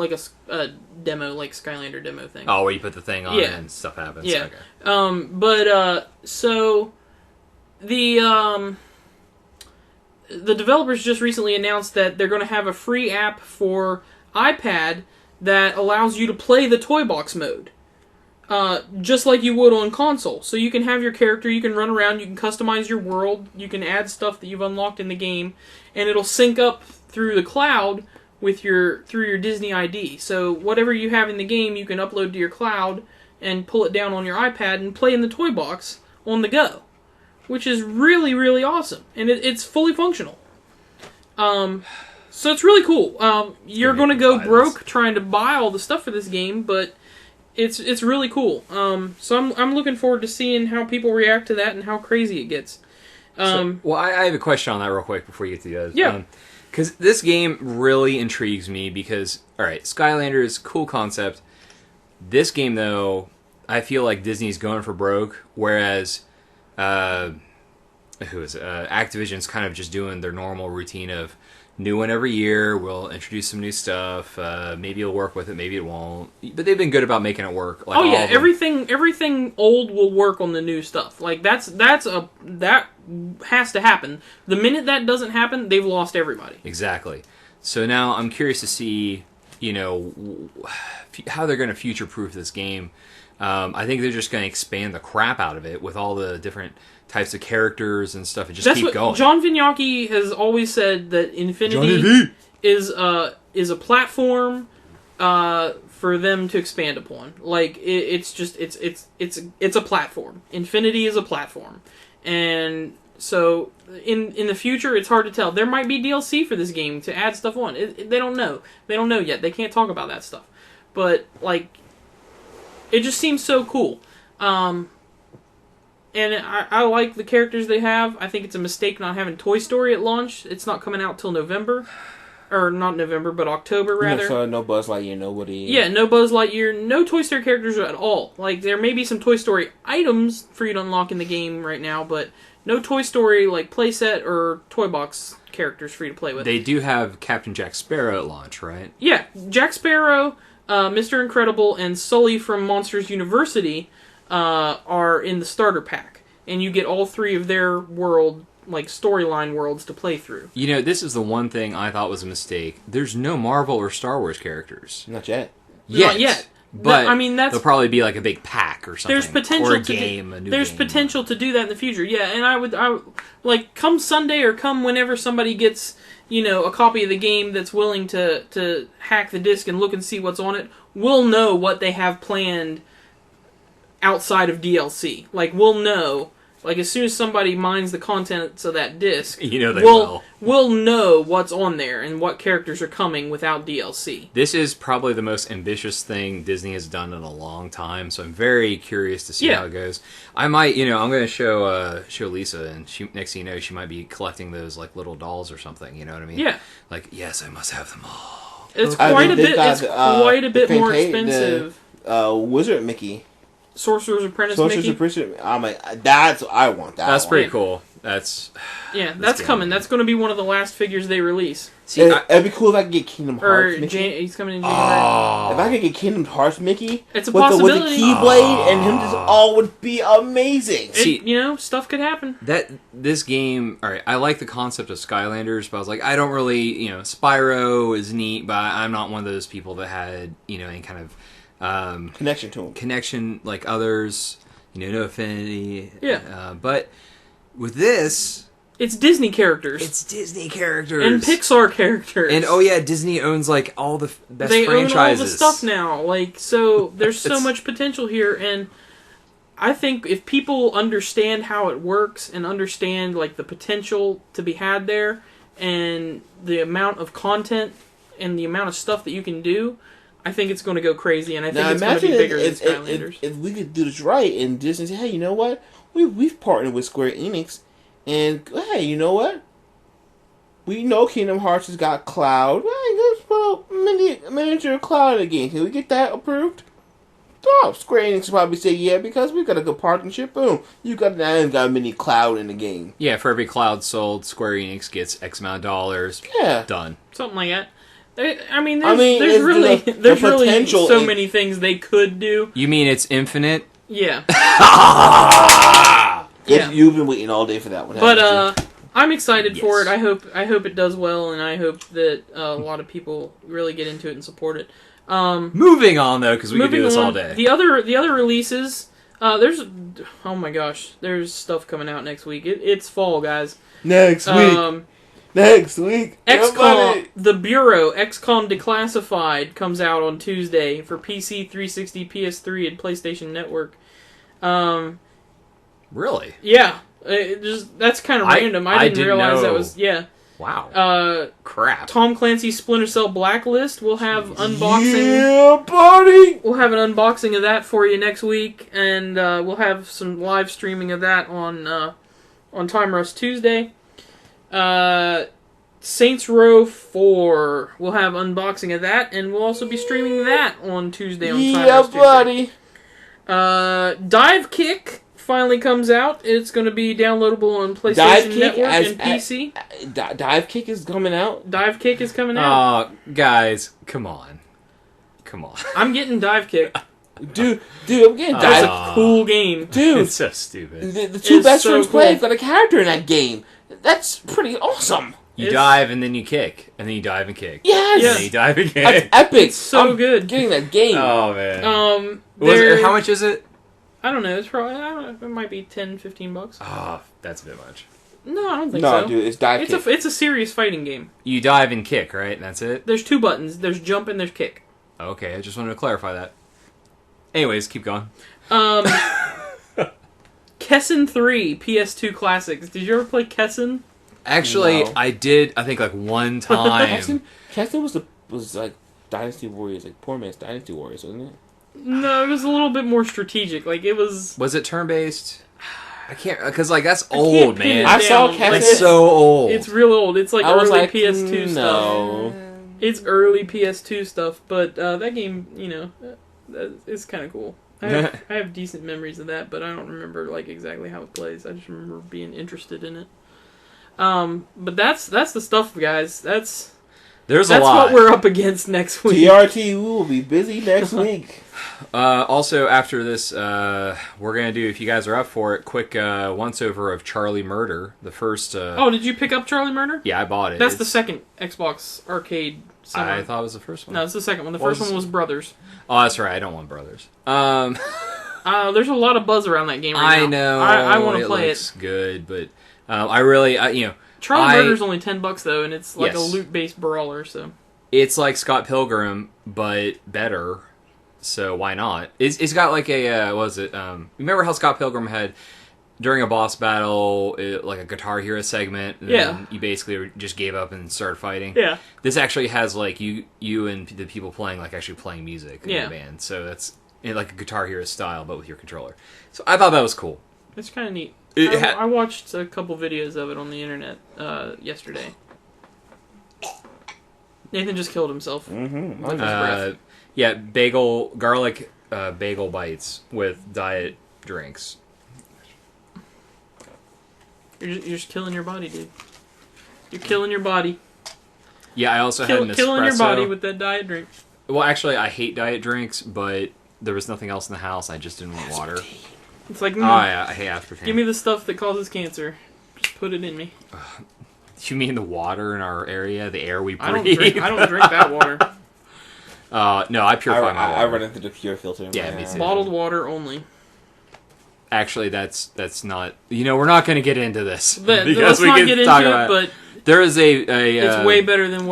a demo, like Skylander demo thing. Oh, where you put the thing on Yeah. and stuff happens? Yeah. Okay. So the developers just recently announced that they're going to have a free app for iPad that allows you to play the Toy Box mode. Just like you would on console. So you can have your character, you can run around, you can customize your world, you can add stuff that you've unlocked in the game, and it'll sync up through the cloud with through your Disney ID. So whatever you have in the game, you can upload to your cloud, and pull it down on your iPad and play in the toy box on the go, which is really, really awesome. And it's fully functional. So it's really cool. You're going to go broke trying to buy all the stuff for this game, but it's really cool. So I'm looking forward to seeing how people react to that and how crazy it gets. Well, I have a question on that real quick before you get to the others. Yeah. Because this game really intrigues me because, alright, Skylanders, cool concept. This game, though, I feel like Disney's going for broke, whereas Activision's kind of just doing their normal routine of new one every year. We'll introduce some new stuff. Maybe it'll work with it, maybe it won't. But they've been good about making it work. Like, oh yeah, everything old will work on the new stuff. Like that has to happen. The minute that doesn't happen, they've lost everybody. Exactly. So now I'm curious to see, how they're going to future-proof this game. I think they're just going to expand the crap out of it with all the different types of characters and stuff, and just keep going. John Vignacchi has always said that Infinity is a platform for them to expand upon. Like it's a platform. Infinity is a platform, and so in the future, it's hard to tell. There might be DLC for this game to add stuff on. They don't know. They don't know yet. They can't talk about that stuff. But like, it just seems so cool. And I like the characters they have. I think it's a mistake not having Toy Story at launch. It's not coming out till November. Or not November, but October, rather. So no Buzz Lightyear, no Woody. Yeah, no Buzz Lightyear, no Toy Story characters at all. Like, there may be some Toy Story items for you to unlock in the game right now, but no Toy Story, like, playset or toy box characters for you to play with. They do have Captain Jack Sparrow at launch, right? Yeah, Jack Sparrow, Mr. Incredible, and Sully from Monsters University are in the starter pack, and you get all three of their world, like, storyline worlds to play through. This is the one thing I thought was a mistake. There's no Marvel or Star Wars characters. Not yet. Not yet. But there'll probably be like a big pack or something. There's potential or a game, a new There's game. potential to do that in the future. Yeah, and I would like, come Sunday or come whenever somebody gets, a copy of the game that's willing to hack the disc and look and see what's on it, we'll know what they have planned outside of DLC. Like, we'll know. Like, as soon as somebody mines the contents of that disc, we'll know what's on there and what characters are coming without DLC. This is probably the most ambitious thing Disney has done in a long time, so I'm very curious to see how it goes. I might, I'm going to show Lisa, and next thing you know, she might be collecting those, like, little dolls or something, you know what I mean? Yeah. Like, yes, I must have them all. It's quite a bit more expensive. Wizard Mickey. Sorcerer's Apprentice Mickey. I'm like, I want that. That's pretty cool. That's coming. That's going to be one of the last figures they release. See, it'd be cool if I could get Kingdom Hearts Mickey. He's coming in January. If I could get Kingdom Hearts Mickey, it's a possibility. With the Keyblade and him, just all would be amazing. Stuff could happen. This game, all right. I like the concept of Skylanders, but I was like, I don't really, Spyro is neat, but I'm not one of those people that had, any kind of connection to him. Connection like others, no affinity. Yeah. But with this, it's Disney characters. It's Disney characters. And Pixar characters. And Disney owns like all the best franchises. They own all the stuff now. Like, so there's so much potential here, and I think if people understand how it works and understand like the potential to be had there and the amount of content and the amount of stuff that you can do, I think it's going to go crazy, and I think it's going to be bigger than Skylanders. If we could do this right, and Disney say, hey, you know what? We've partnered with Square Enix, and hey, you know what? We know Kingdom Hearts has got Cloud. Hey, let's put a miniature Cloud in the game. Can we get that approved? Oh, Square Enix will probably say yeah, because we've got a good partnership. Boom. You got a mini Cloud in the game. Yeah, for every Cloud sold, Square Enix gets X amount of dollars. Yeah. Done. Something like that. There's really so many things they could do. You mean it's infinite? Yeah. You've been waiting all day for that one. But I'm excited for it. I hope it does well, and I hope that a lot of people really get into it and support it. Moving on though, because we could do this all day. The other releases. There's stuff coming out next week. It's fall, guys. Next week. Next week. XCOM, the Bureau, XCOM Declassified, comes out on Tuesday for PC, 360, PS3, and PlayStation Network. Really? Yeah. That's kind of random. I didn't realize know. that was... Yeah. Wow. Crap. Tom Clancy's Splinter Cell Blacklist. We'll have unboxing. Yeah, buddy! We'll have an unboxing of that for you next week, and we'll have some live streaming of that on Time Rust Tuesday. Saints Row 4. We'll have unboxing of that, and we'll also be streaming that on Tuesday on Time Rust Tuesday. Buddy! Dive Kick finally comes out. It's going to be downloadable on PlayStation Network and PC. Dive Kick is coming out? Dive Kick is coming out. Guys, come on. I'm getting Dive Kick. Dude, I'm getting That's Dive a cool game. Dude, It's so stupid. the two best so friends cool. play. I've got a character in that game. That's pretty awesome. You dive and then you kick, and then you dive and kick. Yes! And then you dive and That's kick. epic. It's so I'm good. getting that game. Oh, man. How much is it? I don't know. It's probably it might be $10-15. Oh, that's a bit much. No, I don't think no, so. dude, it's Dive Kick. It's a serious fighting game. You dive and kick, right? And that's it? There's two buttons. There's jump and there's kick. Okay, I just wanted to clarify that. Anyways, keep going. Kessen 3 PS2 Classics. Did you ever play Kessen? Actually, No. I did, I think, like one time. Kessen was like Dynasty Warriors, like poor man's Dynasty Warriors, wasn't it? No, it was a little bit more strategic. Like, it was... Was it turn-based? I can't, because, like, that's old, pin it man. I saw down. Kessen. Like, so old. It's real old. It's like I was early like, PS2 stuff. no. It's early PS2 stuff, but that game, it's kind of cool. I have decent memories of that, but I don't remember like exactly how it plays. I just remember being interested in it. But that's the stuff, guys. That's There's a lot. what we're up against next week. TRT, we will be busy next week. Also, after this, we're going to do, if you guys are up for it, quick once-over of Charlie Murder. The first... Oh, did you pick up Charlie Murder? Yeah, I bought it. That's the second Xbox arcade summer. I thought it was the first one. No, it's the second one. The first one was Brothers. Oh, that's right. I don't want Brothers. There's a lot of buzz around that game right now. I know. I want to play looks good, but I really, Charlie Murder's only $10 though, and it's like Yes. a loot-based brawler. So it's like Scott Pilgrim, but better. So why not? It's got like a what was it? Remember how Scott Pilgrim had during a boss battle like a Guitar Hero segment? And Yeah. then you basically just gave up and started fighting. yeah, This actually has like you and the people playing like actually playing music in Yeah. the band. So that's in like a Guitar Hero style, but with your controller. So I thought that was cool. it's kind of neat. It had- I watched a couple videos of it on the internet yesterday. Nathan just killed himself. Mm-hmm. With his breath. Yeah, garlic bagel bites with diet drinks. You're just killing your body, dude. You're killing your body. Yeah, I also had an espresso. Killing your body with that diet drink. Well, actually, I hate diet drinks, but there was nothing else in the house. I just didn't want water. It's like, Oh, yeah, I hate aspartame. give me the stuff that causes cancer. Just put it in me. You mean the water in our area, the air we breathe? I don't drink that water. No, I purify my water. I run into the pure filter. Yeah, man. me too. Bottled water only. Actually, that's not. We're not going to get into this Let's not get into it, but there is a it's way better than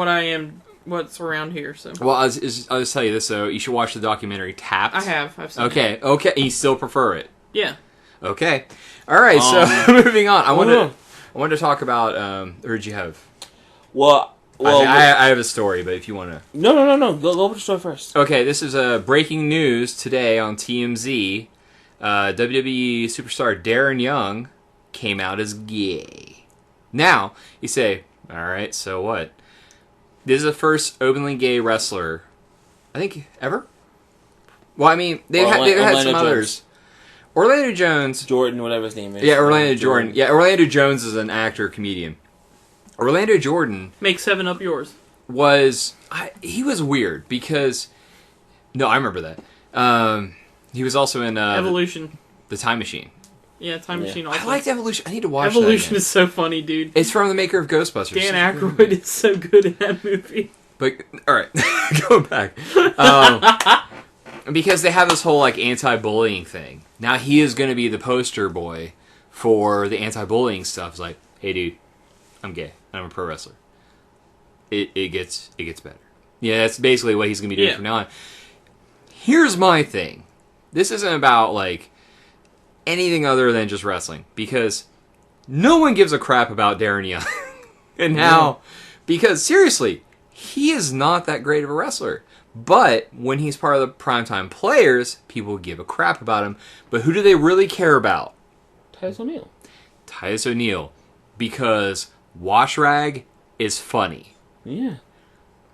what's around here. So Well, I'll just tell you this though. You should watch the documentary Tapped. I have. I've seen Okay, it. okay. You still prefer it? Yeah. Okay. All right. So moving on. I wanted to talk about. Or did you have? Well, I have a story, but if you want to. no. Go with the story first. Okay, this is breaking news today on TMZ. WWE superstar Darren Young came out as gay. Now, you say, all right, so what? This is the first openly gay wrestler, I think, ever? Well, I mean, they've had some Orlando others. Orlando Jones. Jordan, whatever his name is. Yeah, Orlando Jordan. Yeah, Orlando Jones is an actor, comedian. Orlando Jordan Make 7 Up yours. he was weird because... No, I remember that. He was also in Evolution. the Time Machine. Yeah, Time Machine also. I liked Evolution. I need to watch Evolution that is so funny, dude. It's from the maker of Ghostbusters. Dan Aykroyd is so good in that movie. But, alright, going back. Because they have this whole, like, anti-bullying thing. Now he is going to be the poster boy for the anti-bullying stuff. It's like, hey, dude, I'm gay. I'm a pro wrestler. It gets better. Yeah, that's basically what he's going to be doing from now on. Here's my thing. This isn't about, like, anything other than just wrestling. Because no one gives a crap about Darren Young. And now, because seriously, he is not that great of a wrestler. But when he's part of the primetime players, people give a crap about him. But who do they really care about? Titus O'Neil. Titus O'Neil. Because Wash Rag is funny. Yeah.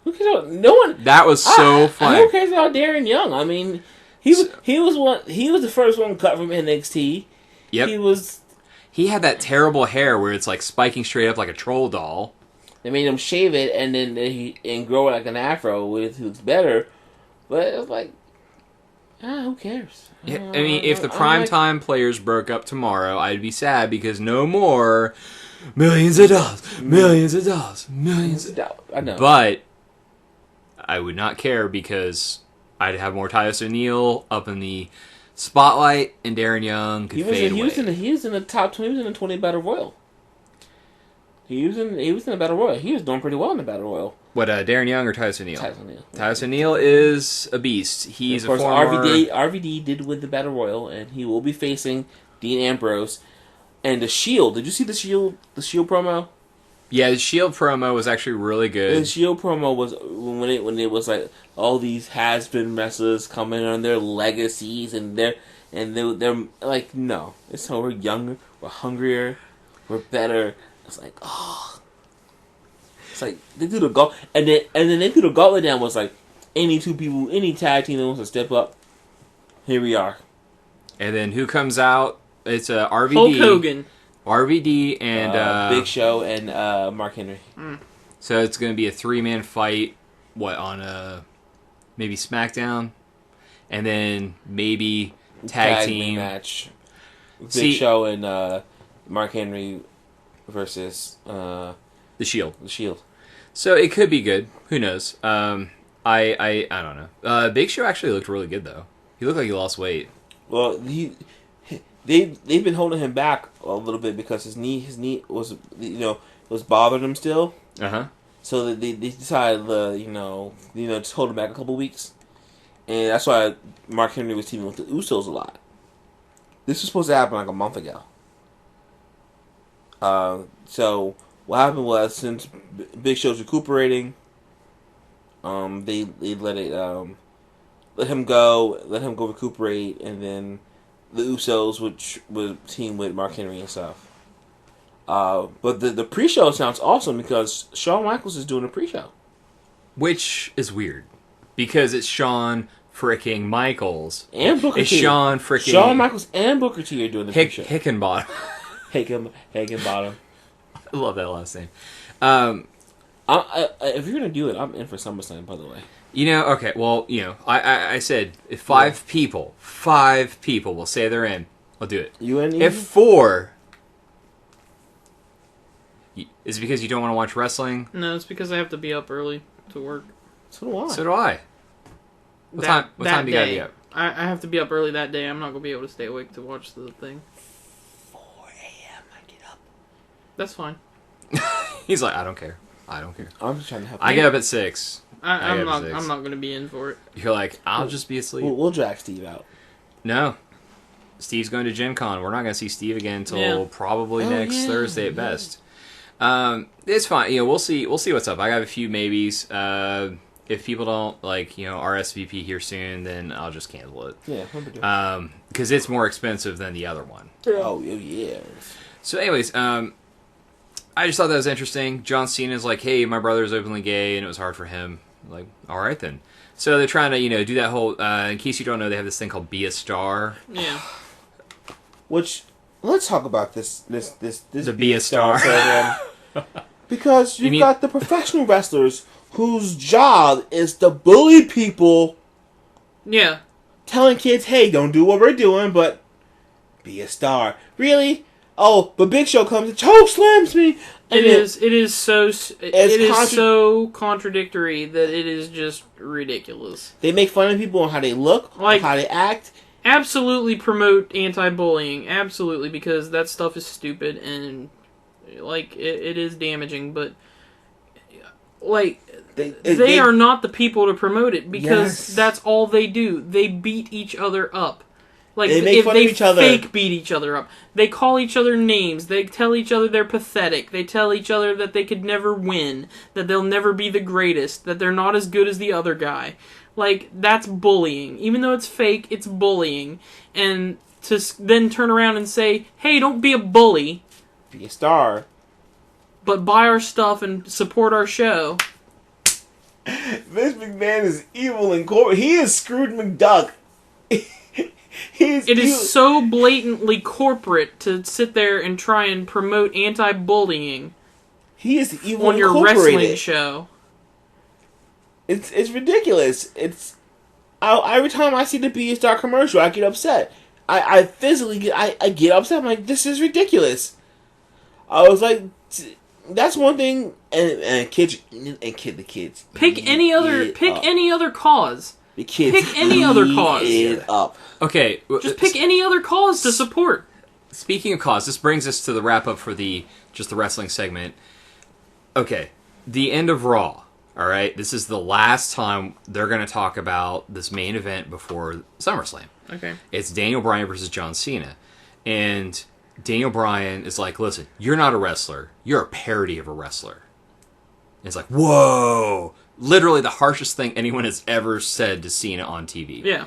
Who cares about, no one. That was so funny. Who cares about Darren Young? I mean, he was the first one cut from NXT. Yep. He had that terrible hair where it's like spiking straight up like a troll doll. They made him shave it and grow it like an afro, which was better. But it was like, who cares? Yeah, I mean, if the primetime players broke up tomorrow, I'd be sad because no more millions of dollars, millions of dollars, millions of dollars. I know. But I would not care because I'd have more Titus O'Neil up in the spotlight, and Darren Young could fade away. He was in the top 20. He was in the 20 Battle Royal. He was in the Battle Royal. He was doing pretty well in the Battle Royal. What, Darren Young or Titus O'Neil? Titus O'Neil. Titus O'Neil is a beast. He's of course, a former... RVD did win the Battle Royal, and he will be facing Dean Ambrose and the Shield. Did you see the Shield promo? Yeah, the Shield promo was actually really good. The Shield promo was when it was like all these has-been wrestlers coming on their legacies, and they're like, no, it's so we're younger, we're hungrier, we're better. It's like, oh, it's like they do the gauntlet, and then they do the gauntlet down. Was like any two people, any tag team that wants to step up. Here we are. And then who comes out? It's RVD. Hulk Hogan. RVD and Big Show and Mark Henry. So it's going to be a 3-man fight. What, on maybe SmackDown, and then maybe tag team match. Big Show and Mark Henry versus the Shield. The Shield. So it could be good. Who knows? I don't know. Big Show actually looked really good though. He looked like he lost weight. Well, they've been holding him back a little bit because his knee was was bothering him still. So they decided just hold him back a couple weeks, and that's why Mark Henry was teaming with the Usos a lot. This was supposed to happen like a month ago. So what happened was, since Big Show's recuperating, they let him go recuperate, and then the Usos, which would team with Mark Henry and stuff. But the pre-show sounds awesome because Shawn Michaels is doing a pre-show, which is weird because it's Shawn freaking Michaels and Booker T. Shawn Michaels and Booker T are doing the pre-show. Hickenbottom. Hickenbottom. I love that last name. If you're gonna do it, I'm in for SummerSlam. By the way, okay. Well, I said if five people will say they're in, I'll do it. You in? If 4, is it because you don't want to watch wrestling? No, it's because I have to be up early to work. So do I. So do I. What time do you gotta be up? I have to be up early that day. I'm not gonna be able to stay awake to watch the thing. 4 a.m. I get up. That's fine. He's like, I don't care. I'm just trying to help. I get up at 6. I'm not gonna be in for it. You're like, I'll just be asleep. We'll drag Steve out. No. Steve's going to Gen Con. We're not going to see Steve again until probably next Thursday at best. It's fine. We'll see what's up. I got a few maybes. If people don't RSVP here soon, then I'll just cancel it. Yeah. Because it's more expensive than the other one. Oh yeah. So anyways, I just thought that was interesting. John Cena's like, hey, my brother's openly gay, and it was hard for him. Like, all right then. So they're trying to, do that whole. In case you don't know, they have this thing called Be a Star. Yeah. Which, let's talk about this the Be a Star program. Because you've got the professional wrestlers whose job is to bully people. Yeah. Telling kids, hey, don't do what we're doing, but be a star. Really? Oh, but Big Show comes and choke slams me. It is so contradictory that it is just ridiculous. They make fun of people on how they look, on how they act. Absolutely promote anti-bullying. Absolutely, because that stuff is stupid and Like, it is damaging, but, like, They they are not the people to promote it, because Yes. that's all they do. They beat each other up. Like, They make fun of each other. fake beat each other up. They call each other names. They tell each other they're pathetic. They tell each other that they could never win, that they'll never be the greatest, that they're not as good as the other guy. Like, that's bullying. Even though it's fake, it's bullying. And to then turn around and say, hey, don't be a bully, be a star. but buy our stuff and support our show. Vince McMahon is evil in corporate. He is Scrooge McDuck. It is so blatantly corporate to sit there and try and promote anti-bullying He is evil on your Incorporated. wrestling show. It's ridiculous. Every time I see the Be a Star commercial, I get upset. I physically get upset. I'm like, this is ridiculous. I was like, that's one thing. And the kids Pick any other cause. The kids pick any other cause. It up. Okay. Just pick any other cause to support. Speaking of cause, this brings us to the wrap up for the wrestling segment. Okay, the end of Raw. All right, this is the last time they're going to talk about this main event before SummerSlam. Okay. It's Daniel Bryan versus John Cena, and Daniel Bryan is like, "Listen, you're not a wrestler. You're a parody of a wrestler." And it's like, whoa! Literally the harshest thing anyone has ever said to Cena on TV. Yeah.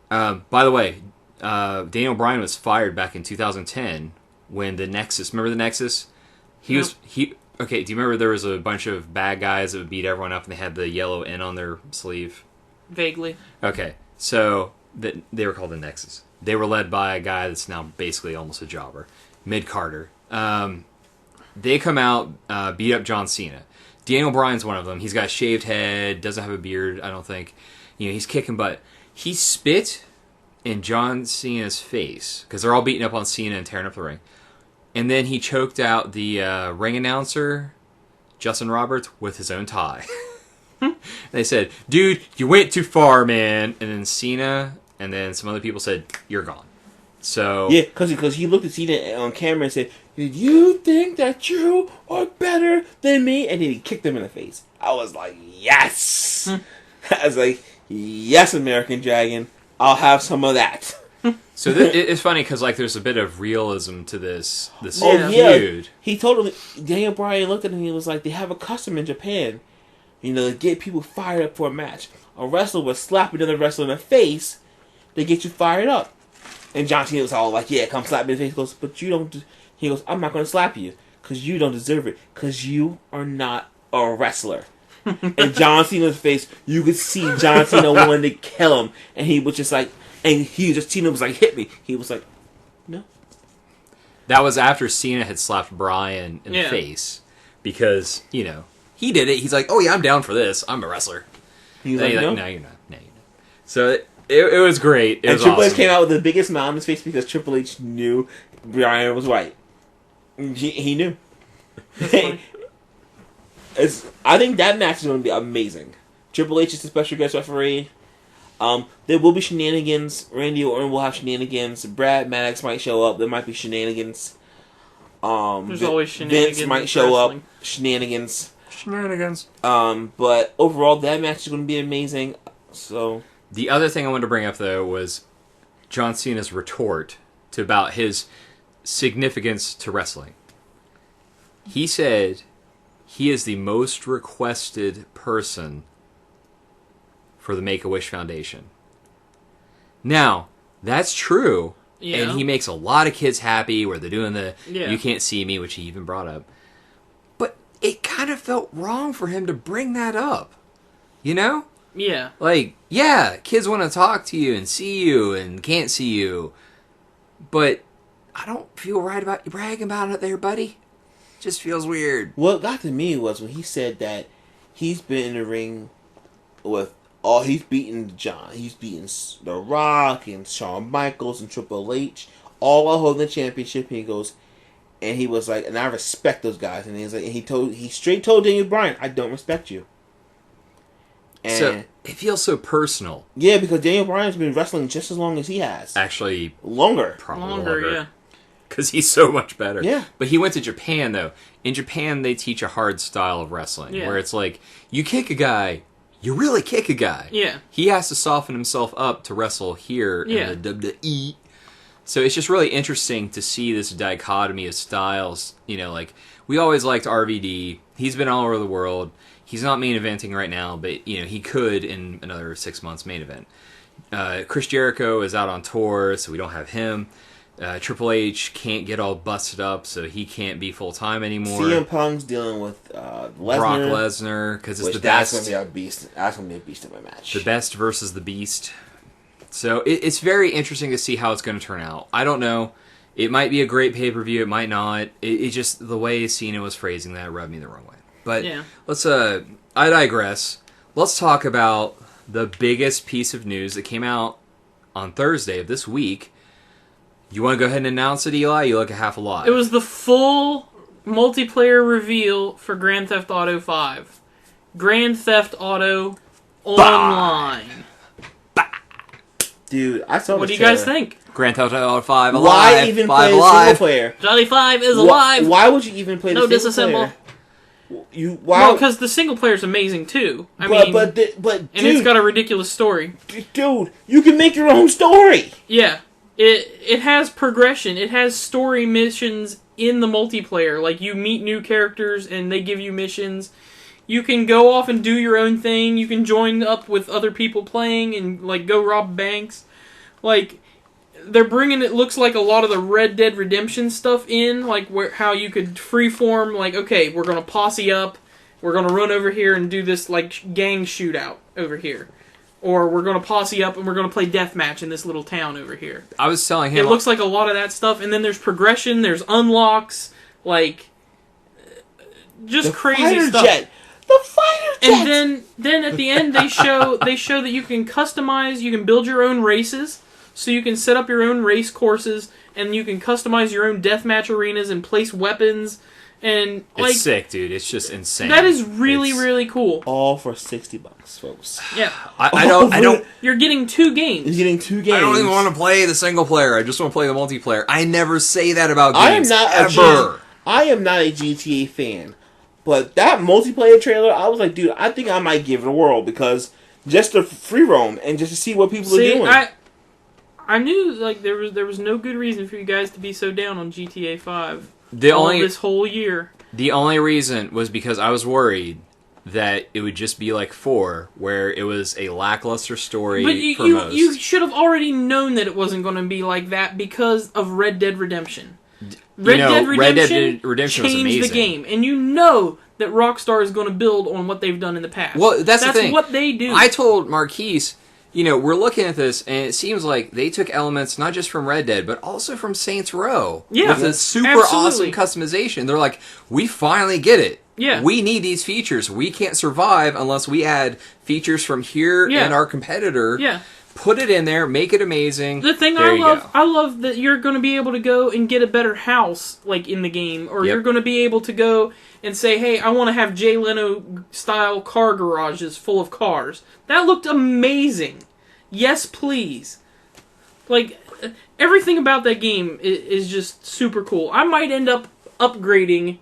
By the way, Daniel Bryan was fired back in 2010 when the Nexus. Remember the Nexus? Okay, do you remember there was a bunch of bad guys that would beat everyone up and they had the yellow N on their sleeve? Vaguely. Okay, so they were called the Nexus. They were led by a guy that's now basically almost a jobber, Mid Carter. They come out, beat up John Cena. Daniel Bryan's one of them. He's got a shaved head, doesn't have a beard, I don't think. He's kicking butt. He spit in John Cena's face, because they're all beating up on Cena and tearing up the ring. And then he choked out the ring announcer, Justin Roberts, with his own tie. They said, dude, you went too far, man. And then Cena and then some other people said, you're gone. So yeah, because he looked at Cena on camera and said, "Did you think that you are better than me?" And then he kicked him in the face. I was like, yes. I was like, yes, American Dragon. I'll have some of that. So it's funny because like there's a bit of realism to this Yeah. feud. He told him, Daniel Bryan looked at him and he was like, they have a custom in Japan, to get people fired up for a match. A wrestler would slap another wrestler in the face to get you fired up. And John Cena was all like, yeah, come slap me in the face. He goes, but you don't. He goes, I'm not going to slap you because you don't deserve it because you are not a wrestler. And John Cena's face, you could see John Cena wanted to kill him. And he was just like, Cena was like, hit me. He was like, no. That was after Cena had slapped Bryan in the face because, he did it. He's like, oh yeah, I'm down for this. I'm a wrestler. He was like, no. No, you're not. No, you're not. So it was great. It and was Triple H awesome. came out with the biggest smile on his face because Triple H knew Bryan was right. He knew. I think that match is going to be amazing. Triple H is the special guest referee. There will be shenanigans. Randy Orton will have shenanigans. Brad Maddox might show up. There might be shenanigans. There's always shenanigans. Vince might in show wrestling. up. Shenanigans. Shenanigans. But overall, that match is going to be amazing. So The other thing I wanted to bring up, though, was John Cena's retort to about his significance to wrestling. He said he is the most requested person for the Make-A-Wish Foundation. Now, that's true, Yeah. and he makes a lot of kids happy where they're doing the Yeah. You Can't See Me, which he even brought up. But it kind of felt wrong for him to bring that up. You know? Yeah. Like, yeah, kids want to talk to you and see you and can't see you. But I don't feel right about you bragging about it there, buddy. Just feels weird. what got to me was when he said that he's been in the ring with he's beaten John. He's beaten The Rock and Shawn Michaels and Triple H, all while holding the championship. And he goes, and he was like, and I respect those guys. And he's like, and he straight told Daniel Bryan, I don't respect you. And So it feels so personal. yeah, because Daniel Bryan's been wrestling just as long as he has. Actually, Longer. probably Longer, yeah. because he's so much better. Yeah. But he went to Japan, though. In Japan, they teach a hard style of wrestling, where it's like, you kick a guy, you really kick a guy. Yeah. He has to soften himself up to wrestle here in the WWE. So it's just really interesting to see this dichotomy of styles. You know, like, we always liked RVD. He's been all over the world. He's not main eventing right now, but, you know, he could in another 6 months main event. Chris Jericho is out on tour, so we don't have him. Triple H can't get all busted up, so he can't be full-time anymore. CM Punk's dealing with Lesnar. Brock Lesnar, because it's the that's best. That's going to be a beast of a match. The best versus the beast. So it's very interesting to see how it's going to turn out. I don't know. It might be a great pay-per-view. It might not. It just, the way Cena was phrasing that rubbed me the wrong way. But let's, I digress. Let's talk about the biggest piece of news that came out on Thursday of this week. You want to go ahead and announce it, Eli? You look a half alive. It was the full multiplayer reveal for Grand Theft Auto 5. Grand Theft Auto Online. Dude, I saw What do you guys think? Grand Theft Auto 5 alive. Why even play single player? Johnny 5 is alive. Why would you even play the single disassemble. player? Well, because the single player is amazing too. But and it's got a ridiculous story. Dude, you can make your own story. Yeah, it has progression. It has story missions in the multiplayer. Like, you meet new characters and they give you missions. You can go off and do your own thing. You can join up with other people playing and, like, go rob banks. Like, they're bringing, it looks like, a lot of the Red Dead Redemption stuff in, like, how you could freeform, like, okay, we're going to posse up, we're going to run over here and do this, like, gang shootout over here. Or we're going to posse up and we're going to play deathmatch in this little town over here. I was telling him... It looks like a lot of that stuff, and then there's progression, there's unlocks, like, just crazy stuff. Jet. The fighter jet! And then at the end they show that you can customize, you can build your own races, so you can set up your own race courses, and you can customize your own deathmatch arenas and place weapons, and like, it's sick, dude. It's just insane. That is really cool. All for $60, folks. Yeah. I don't. You're getting 2 games. You're getting 2 games. I don't even want to play the single player. I just want to play the multiplayer. I never say that about I am games. not ever. I am not a GTA fan. But that multiplayer trailer, I was like, dude, I think I might give it a whirl, because just to free roam and just to see what people are doing. I knew, like, there was no good reason for you guys to be so down on GTA 5 this whole year. The only reason was because I was worried that it would just be like 4, where it was a lackluster story. But most. you should have already known that it wasn't going to be like that because of Red Dead Redemption. Red Dead Redemption changed the game, and you know that Rockstar is going to build on what they've done in the past. Well, that's the thing. That's what they do. I told Marquise, we're looking at this, and it seems like they took elements not just from Red Dead, but also from Saints Row. Yeah, with a super awesome customization. They're like, we finally get it. Yeah. We need these features. We can't survive unless we add features from here and our competitor. Yeah. Put it in there, make it amazing. The thing I love that you're going to be able to go and get a better house, like, in the game, or you're going to be able to go and say, hey, I want to have Jay Leno-style car garages full of cars. That looked amazing. Yes, please. Like, everything about that game is just super cool. I might end up upgrading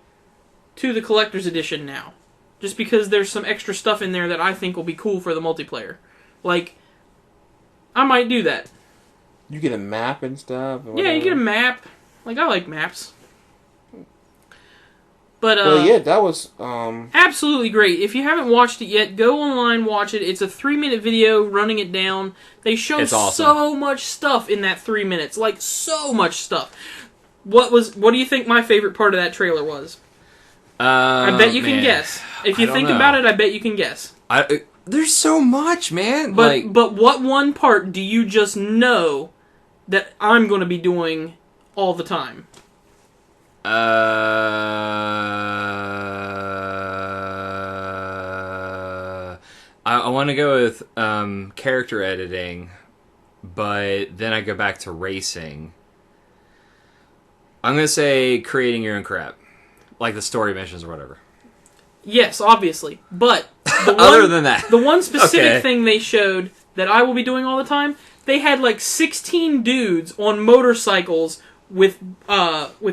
to the Collector's Edition now, just because there's some extra stuff in there that I think will be cool for the multiplayer. Like, I might do that. You get a map and stuff? Yeah, you get a map. Like, I like maps. But, yeah, that was, absolutely great. If you haven't watched it yet, go online, watch it. It's a 3-minute video, running it down. They show so much stuff in that 3 minutes. Like, so much stuff. What do you think my favorite part of that trailer was? I bet you can guess. If you think about it, I bet you can guess. There's so much, man. But what one part do you just know that I'm going to be doing all the time? I want to go with character editing, but then I go back to racing. I'm going to say creating your own crap. Like the story missions or whatever. Yes, obviously. But other than that, the one specific thing they showed that I will be doing all the time, they had like 16 dudes on motorcycles with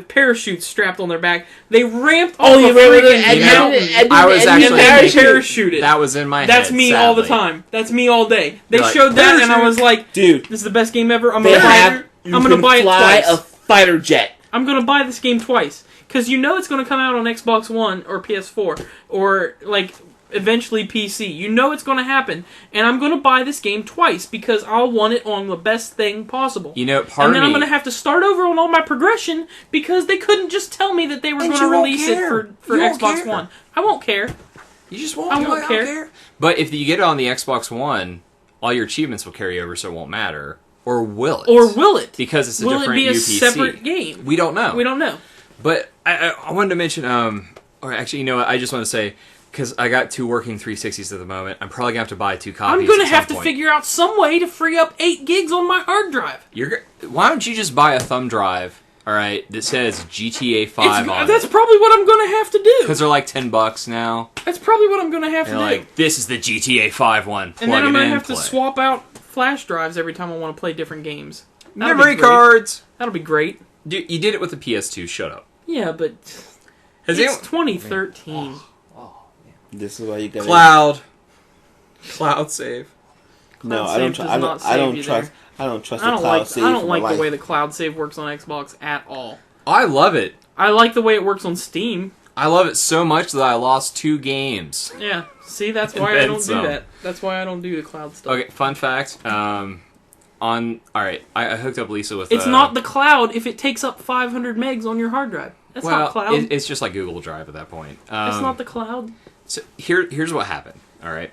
parachutes strapped on their back. They ramped all the remember freaking that? mountain. I was actually and thinking parachuted. that was in my head. That's me all the sadly. time. That's me all day. They You're like, showed that, and I was like, dude, "This is the best game ever." I'm they gonna buy have. it. I'm gonna buy it fly twice. a fighter jet. I'm gonna buy this game twice because you know it's gonna come out on Xbox One or PS4 or like eventually PC. You know it's gonna happen, and I'm gonna buy this game twice because I'll want it on the best thing possible. You know, part and then of I'm me, gonna have to start over on all my progression because they couldn't just tell me that they were And gonna you won't release it care. for You won't Xbox care. One. I won't care. you just won't. I You're won't like, don't care. But if you get it on the Xbox One, all your achievements will carry over, so it won't matter. Or will it? Or will it? Because it's a will different it be a UPC. separate game? We don't know. We don't know. But I wanted to mention, or actually, you know what? I just want to say, because I got 2 working 360s at the moment, I'm probably going to have to buy 2 copies. I'm gonna at have some to point. figure out some way to free up 8 gigs on my hard drive. Why don't you just buy a thumb drive, all right, that says GTA 5 on That's it? probably what I'm gonna have to do. Because they're like $10 now. That's probably what I'm gonna have to And do. like, this is the GTA 5 one. And then Plug I'm it gonna in, have to play. swap out flash drives every time I want to play different games. That'll Memory be great. cards! That'll be great. Dude, you did it with the PS2, shut up. Yeah, but Has it's anyone- 2013. This is why you got Cloud save. No, Cloud I don't. save I does don't. not I don't save you trust. there. I don't trust I the don't cloud like. save. I don't for like my the way life. the cloud save works on Xbox at all. I love it. I like the way it works on Steam. I love it so much that I lost 2 games. Yeah. See, that's And why I then don't some. do that. That's why I don't do the cloud stuff. Okay, fun fact. Alright, I hooked up Lisa with It's not the cloud if it takes up 500 megs on your hard drive. That's well, not cloud. it's just like Google Drive at that point. It's not the cloud. So here's what happened. All right,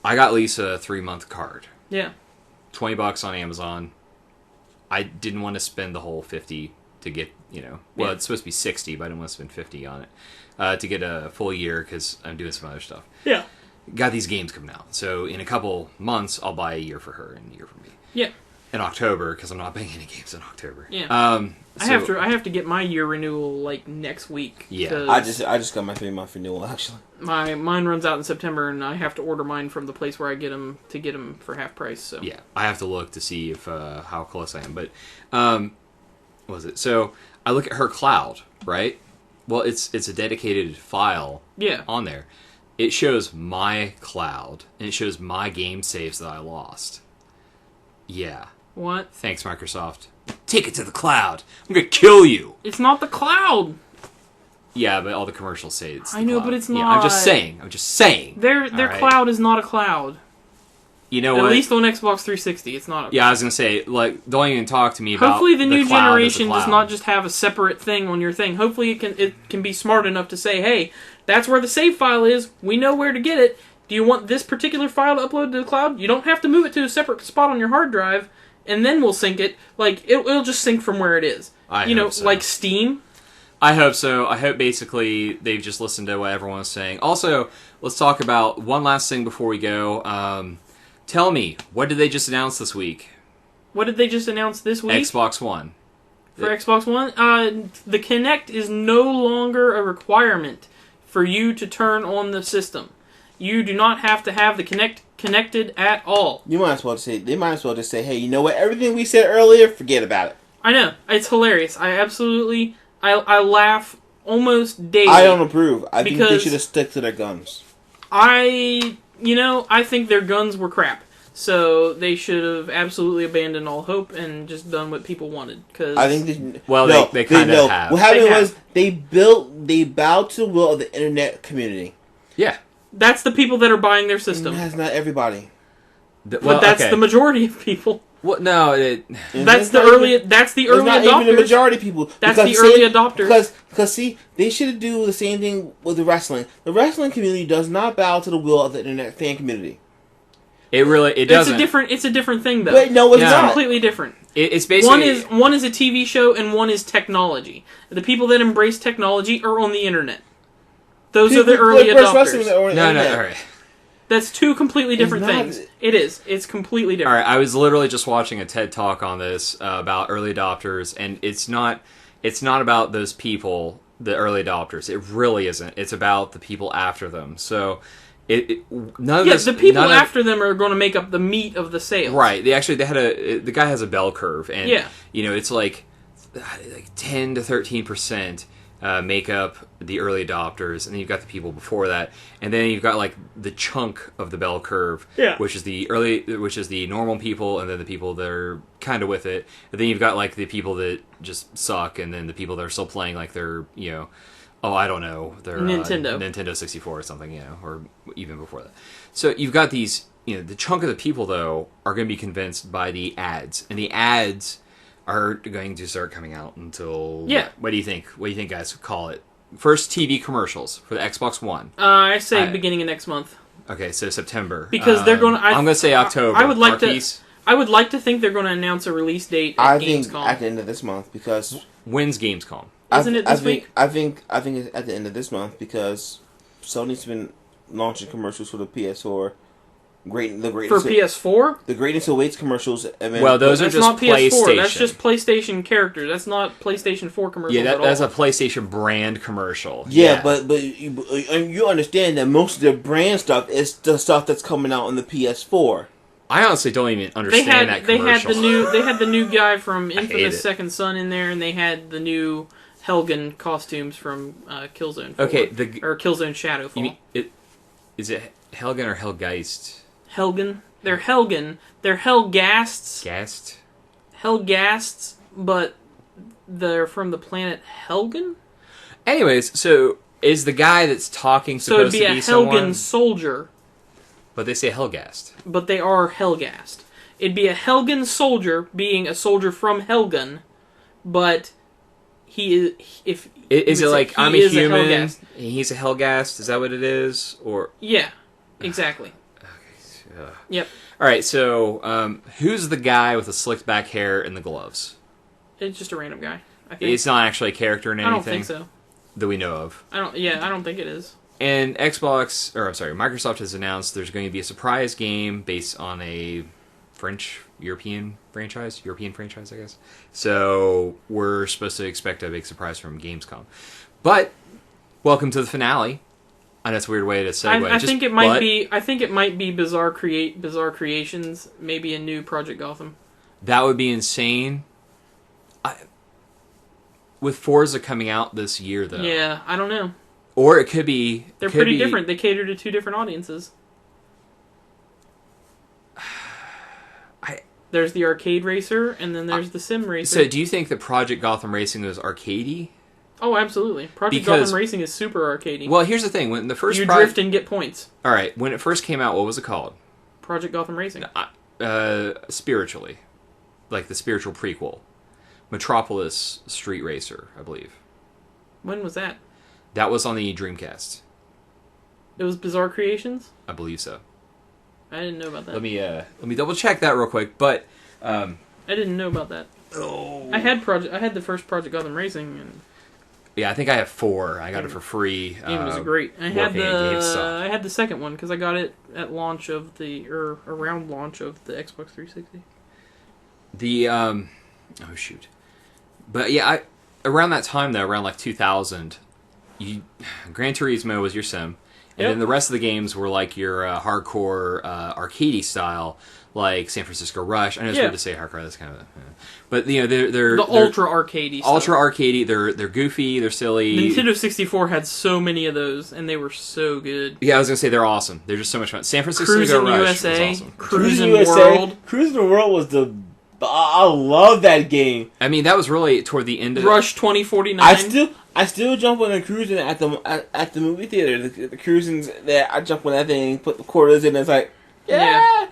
I got Lisa a 3-month card, Yeah. $20 on Amazon. I didn't want to spend the whole 50 to get well, Yeah. it's supposed to be 60, but I didn't want to spend 50 on it to get a full year because I'm doing some other stuff. Yeah. Got these games coming out, so in a couple months I'll buy a year for her and a year for me. Yeah. In October because I'm not buying any games in October. Yeah. So, I have to get my year renewal like next week. Yeah. 'cause I just got my 3-month renewal actually. mine runs out in September, and I have to order mine from the place where I get them to get them for half price. So Yeah, I have to look to see if how close I am. But what was it? So I look at her cloud, right? Well, it's a dedicated file yeah, on there. It shows my cloud and it shows my game saves that I lost. Yeah, what? thanks Microsoft. Take it to the cloud. I'm gonna kill you. It's not the cloud. Yeah, but all the commercials say it's. I the know, cloud. but it's Yeah, I'm just not. saying. I'm just saying. Their All right? cloud is not a cloud. You know At what? least on Xbox 360, it's not. Yeah, I was gonna say, like, don't even talk to me about. Hopefully, the new cloud as a generation does cloud. not just have a separate thing on your thing. Hopefully, it can be smart enough to say, "Hey, that's where the save file is. We know where to get it. Do you want this particular file to upload to the cloud? You don't have to move it to a separate spot on your hard drive, and then we'll sync it. Like it'll just sync from where it is. I you know, hope so. like Steam. I hope so. I hope basically they've just listened to what everyone was saying. Also, let's talk about one last thing before we go. Tell me, what did they just announce this week? What did they just announce this week Xbox One. for Xbox One? The Kinect is no longer a requirement for you to turn on the system. You do not have to have the Kinect connected at all. You might as well say. They might as well just say, "Hey, you know what? Everything we said earlier, forget about it." I know. It's hilarious. I laugh almost daily. I don't approve. I think they Because- should have stuck to their guns. I think their guns were crap. So they should have absolutely abandoned all hope and just done what people wanted. Cause I think they. Well, no, they kind no. of have. What happened They have. was they bowed to the will of the internet community. Yeah. that's the people that are buying their system. That's not everybody. But that's the majority of people. Well, no, That's the early not adopters. even the majority of people. That's Because the early adopters. Because see, they should do the same thing with the wrestling. The wrestling community does not bow to the will of the internet fan community. it doesn't. It's a different thing though. Wait, no, it's Yeah. It's not. completely different. It's basically One is a TV show and one is technology. The people that embrace technology are on the internet. Those are the People early play pro wrestling adopters. that are on the no. internet. All right. That's two completely different not- things. It is. It's completely All different. right. I was literally just watching a TED talk on this about early adopters, and it's not about those people, the early adopters. It really isn't. It's about the people after them. So none of Yeah, this. the people none of- after them are going to make up the meat of the sales. Right. The guy has a bell curve, and Yeah. it's like like 10 to 13% make up the early adopters, and then you've got the people before that, and then you've got like the chunk of the bell curve, which is the normal people, and then the people that are kind of with it, and then you've got like the people that just suck, and then the people that are still playing like they're I don't know, they're Nintendo 64 or something, or even before that. So you've got these, the chunk of the people though are going to be convinced by the ads, and the ads are going to start coming out until... Yeah. What do you think? What do you think, guys? Call it. First TV commercials for the Xbox One. I say beginning of next month. Okay, so September. Because they're going to... I'm going to say October. I would like to think they're going to announce a release date at Gamescom. Think at the end of this month, because... When's Gamescom? Isn't it this week? I think it's at the end of this month, because Sony's been launching commercials for the PS4. For PS4? The Greatness Awaits commercials. Well, those are just not PS4. PlayStation. That's just PlayStation characters. That's not PlayStation 4 commercials. Yeah, that's a PlayStation brand commercial. Yeah, but you understand that most of the brand stuff is the stuff that's coming out on the PS4. I honestly don't even understand that commercial. They had the new guy from Infamous Second Son in there, and they had the new Helgen costumes from Killzone 4. Okay, or Killzone Shadowfall. Is it Helgen or Helgeist? Helgen. They're Helgen. They're Helgasts. Gast? Helgasts, but they're from the planet Helgen? Anyways, so is the guy that's talking supposed to be someone... So it'd be a Helgen soldier. But they say Helgast. But they are Helgast. It'd be a Helgen soldier being a soldier from Helgen, but he is... Is it like, I'm a human, he's a Helgast? Is that what it is? Or... Yeah, exactly. Yep. Alright, so who's the guy with the slicked back hair and the gloves? It's just a random guy, I think. It's not actually a character in anything? I don't think so. That we know of. I don't think it is. And Microsoft has announced there's going to be a surprise game based on a European franchise, I guess. So we're supposed to expect a big surprise from Gamescom. But welcome to the finale. I know it's a weird way to segue. I think it might be Bizarre Creations, maybe a new Project Gotham. That would be insane. With Forza coming out this year, though. Yeah, I don't know. Or it could be... They're pretty different. They cater to two different audiences. There's the arcade racer, and then there's the sim racer. So do you think that Project Gotham Racing was arcadey? Oh, absolutely. Gotham Racing is super arcadey. Well, here's the thing. When the first drift and get points. All right. When it first came out, what was it called? Project Gotham Racing. Spiritually. Like the spiritual prequel. Metropolis Street Racer, I believe. When was that? That was on the Dreamcast. It was Bizarre Creations? I believe so. I didn't know about that. Let me double check that real quick, but I didn't know about that. Oh. I had the first Project Gotham Racing, and yeah, I think I have 4. I got it for free. It was great. I had the second one because I got it at launch of around launch of the Xbox 360. But yeah, around that time though, around like 2000, Gran Turismo was your sim. And then the rest of the games were like your hardcore arcadey style, like San Francisco Rush. I know it's weird to say hardcore. That's kind of, but they're ultra arcadey. Ultra arcadey. They're goofy. They're silly. Nintendo 64 had so many of those, and they were so good. Yeah, I was gonna say they're awesome. They're just so much fun. San Francisco Rush USA, was awesome. Cruis'n World. Cruis'n World was the. I love that game. I mean, that was really toward the end of Rush 2049. I still jump on the cruising at the movie theater. The cruisings there, I jump on that thing, put the quarters in. And it's like, yeah.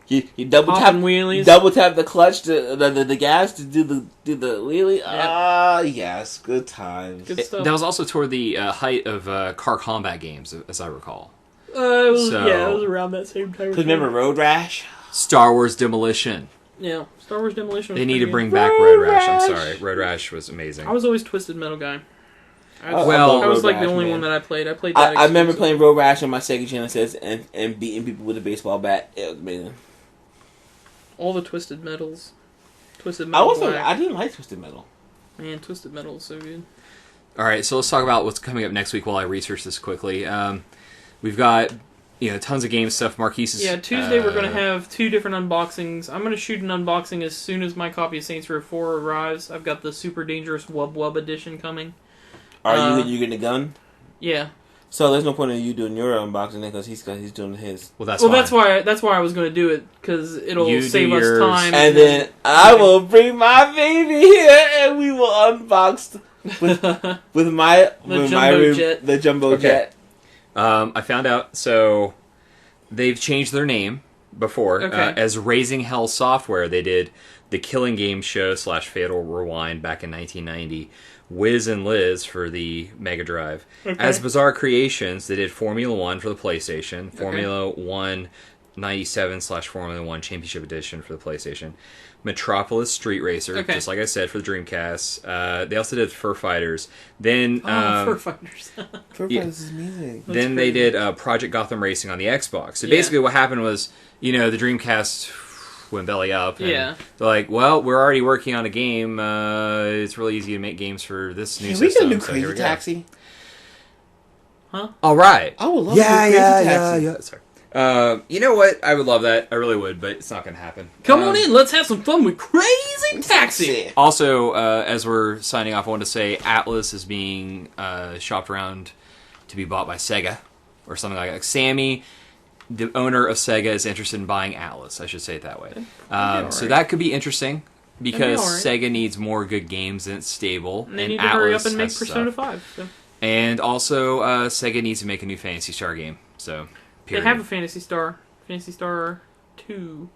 You double tap wheelies. Double tap the clutch the gas to do the wheelie. Ah, yes, good times. Good stuff. That was also toward the height of car combat games, as I recall. It was around that same time. Remember Road Rash? Star Wars Demolition. Yeah, Star Wars Demolition. They need to bring back Road Rash. I'm sorry, Road Rash was amazing. I was always Twisted Metal guy. I Road was like Rash, the only man. one that I played. I played that. I remember playing Road Rash on my Sega Genesis and beating people with a baseball bat. It was amazing. All the Twisted Metals. Twisted Metal. I didn't like Twisted Metal. Man, Twisted Metal is so good. All right, so let's talk about what's coming up next week while I research this quickly. We've got tons of game stuff. Marquise's. Yeah, Tuesday we're going to have 2 different unboxings. I'm going to shoot an unboxing as soon as my copy of Saints Row 4 arrives. I've got the Super Dangerous Wub edition coming. Are you getting a gun? Yeah. So there's no point in you doing your unboxing because he's doing his. Well, that's why I was going to do it, because it'll You save do us yours. time. And then I will bring my baby here, and we will unbox with my jumbo jet. the jumbo Okay. jet. I found out. So they've changed their name before as Raising Hell Software. They did the Killing Game Show / Fatal Rewind back in 1990. Wiz and Liz for the Mega Drive. Okay. As Bizarre Creations, they did Formula 1 for the PlayStation. Formula 1 97 / Formula 1 Championship Edition for the PlayStation. Metropolis Street Racer, just like I said, for the Dreamcast. They also did Fur Fighters. Then Fur Fighters. Fur Fighters is amazing. Then they did Project Gotham Racing on the Xbox. So basically what happened was, the Dreamcast went belly up. And they're like, well, we're already working on a game. It's really easy to make games for this new system. We can do so Crazy here we go. Taxi. Huh? All right. I would love to do Crazy Taxi. Sorry. You know what? I would love that. I really would, but it's not going to happen. Come on in, let's have some fun with Crazy Taxi. Also, as we're signing off, I want to say Atlas is being shopped around to be bought by Sega or something like that. Sammy, the owner of Sega, is interested in buying Atlas. I should say it that way. So that could be interesting because Sega needs more good games and it's stable. And they need to Atlas hurry up and make has Persona stuff. 5. So. And also, Sega needs to make a new Phantasy Star game. So, period. They have a Phantasy Star. Phantasy Star 2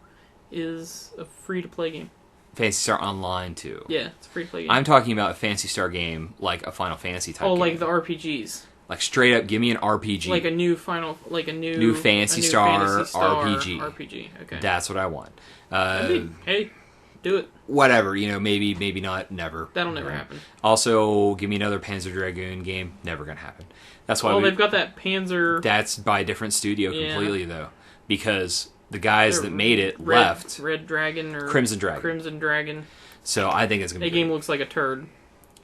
is a free-to-play game. Phantasy Star Online too. Yeah, it's a free-to-play game. I'm talking about a Phantasy Star game like a Final Fantasy type game. like the RPGs. Like straight up, give me an RPG. Like a new new Phantasy Star RPG. RPG. Okay. That's what I want. Hey, do it. Whatever, maybe not, never. That'll never happen. Also, give me another Panzer Dragoon game. Never gonna happen. That's why they've got that Panzer. That's by a different studio completely though, because the guys that made it left. Red Dragon or Crimson Dragon. Crimson Dragon. So I think it's gonna be. That game looks like a turd.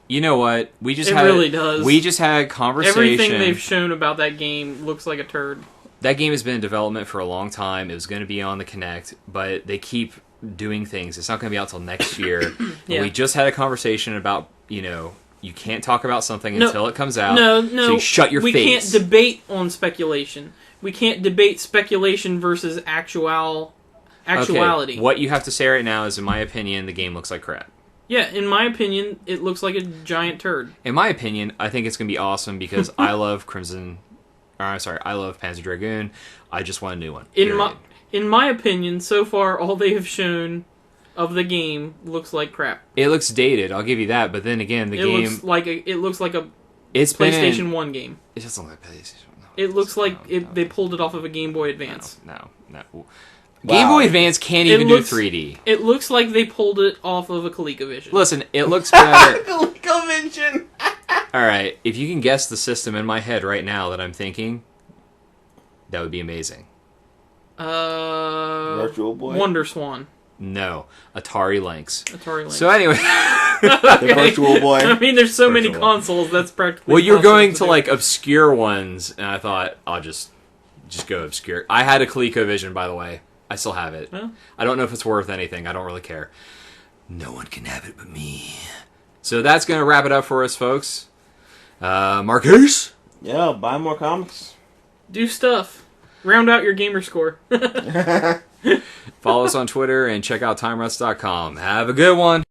You know what? It really does. We just had a conversation. Everything they've shown about that game looks like a turd. That game has been in development for a long time. It was going to be on the Kinect, but they keep doing things. It's not going to be out till next year. We just had a conversation about, you can't talk about something until it comes out. No. So you shut your face. We can't debate on speculation. We can't debate speculation versus actuality. Okay, what you have to say right now is, in my opinion, the game looks like crap. Yeah, in my opinion, it looks like a giant turd. In my opinion, I think it's going to be awesome because I love I love Panzer Dragoon. I just want a new one. In my opinion, so far, all they have shown of the game looks like crap. It looks dated, I'll give you that, but then again, it looks like a it's PlayStation 1 game. It doesn't look like PlayStation 1. No, it looks like they pulled it off of a Game Boy Advance. No. Game Boy Advance can't even do 3D. It looks like they pulled it off of a ColecoVision. Listen, it looks better. ColecoVision. Alright, if you can guess the system in my head right now that I'm thinking, that would be amazing. Virtual Boy? Wonder Swan. No, Atari Lynx. Atari Lynx. So anyway... The Virtual Boy. I mean, there's so many consoles, that's practically well, you're going to like obscure ones, and I thought, I'll just go obscure. I had a ColecoVision, by the way. I still have it. Huh? I don't know if it's worth anything. I don't really care. No one can have it but me. So that's going to wrap it up for us, folks. Marcus? Yeah, buy more comics. Do stuff. Round out your gamer score. Follow us on Twitter and check out TimeRust.com. Have a good one.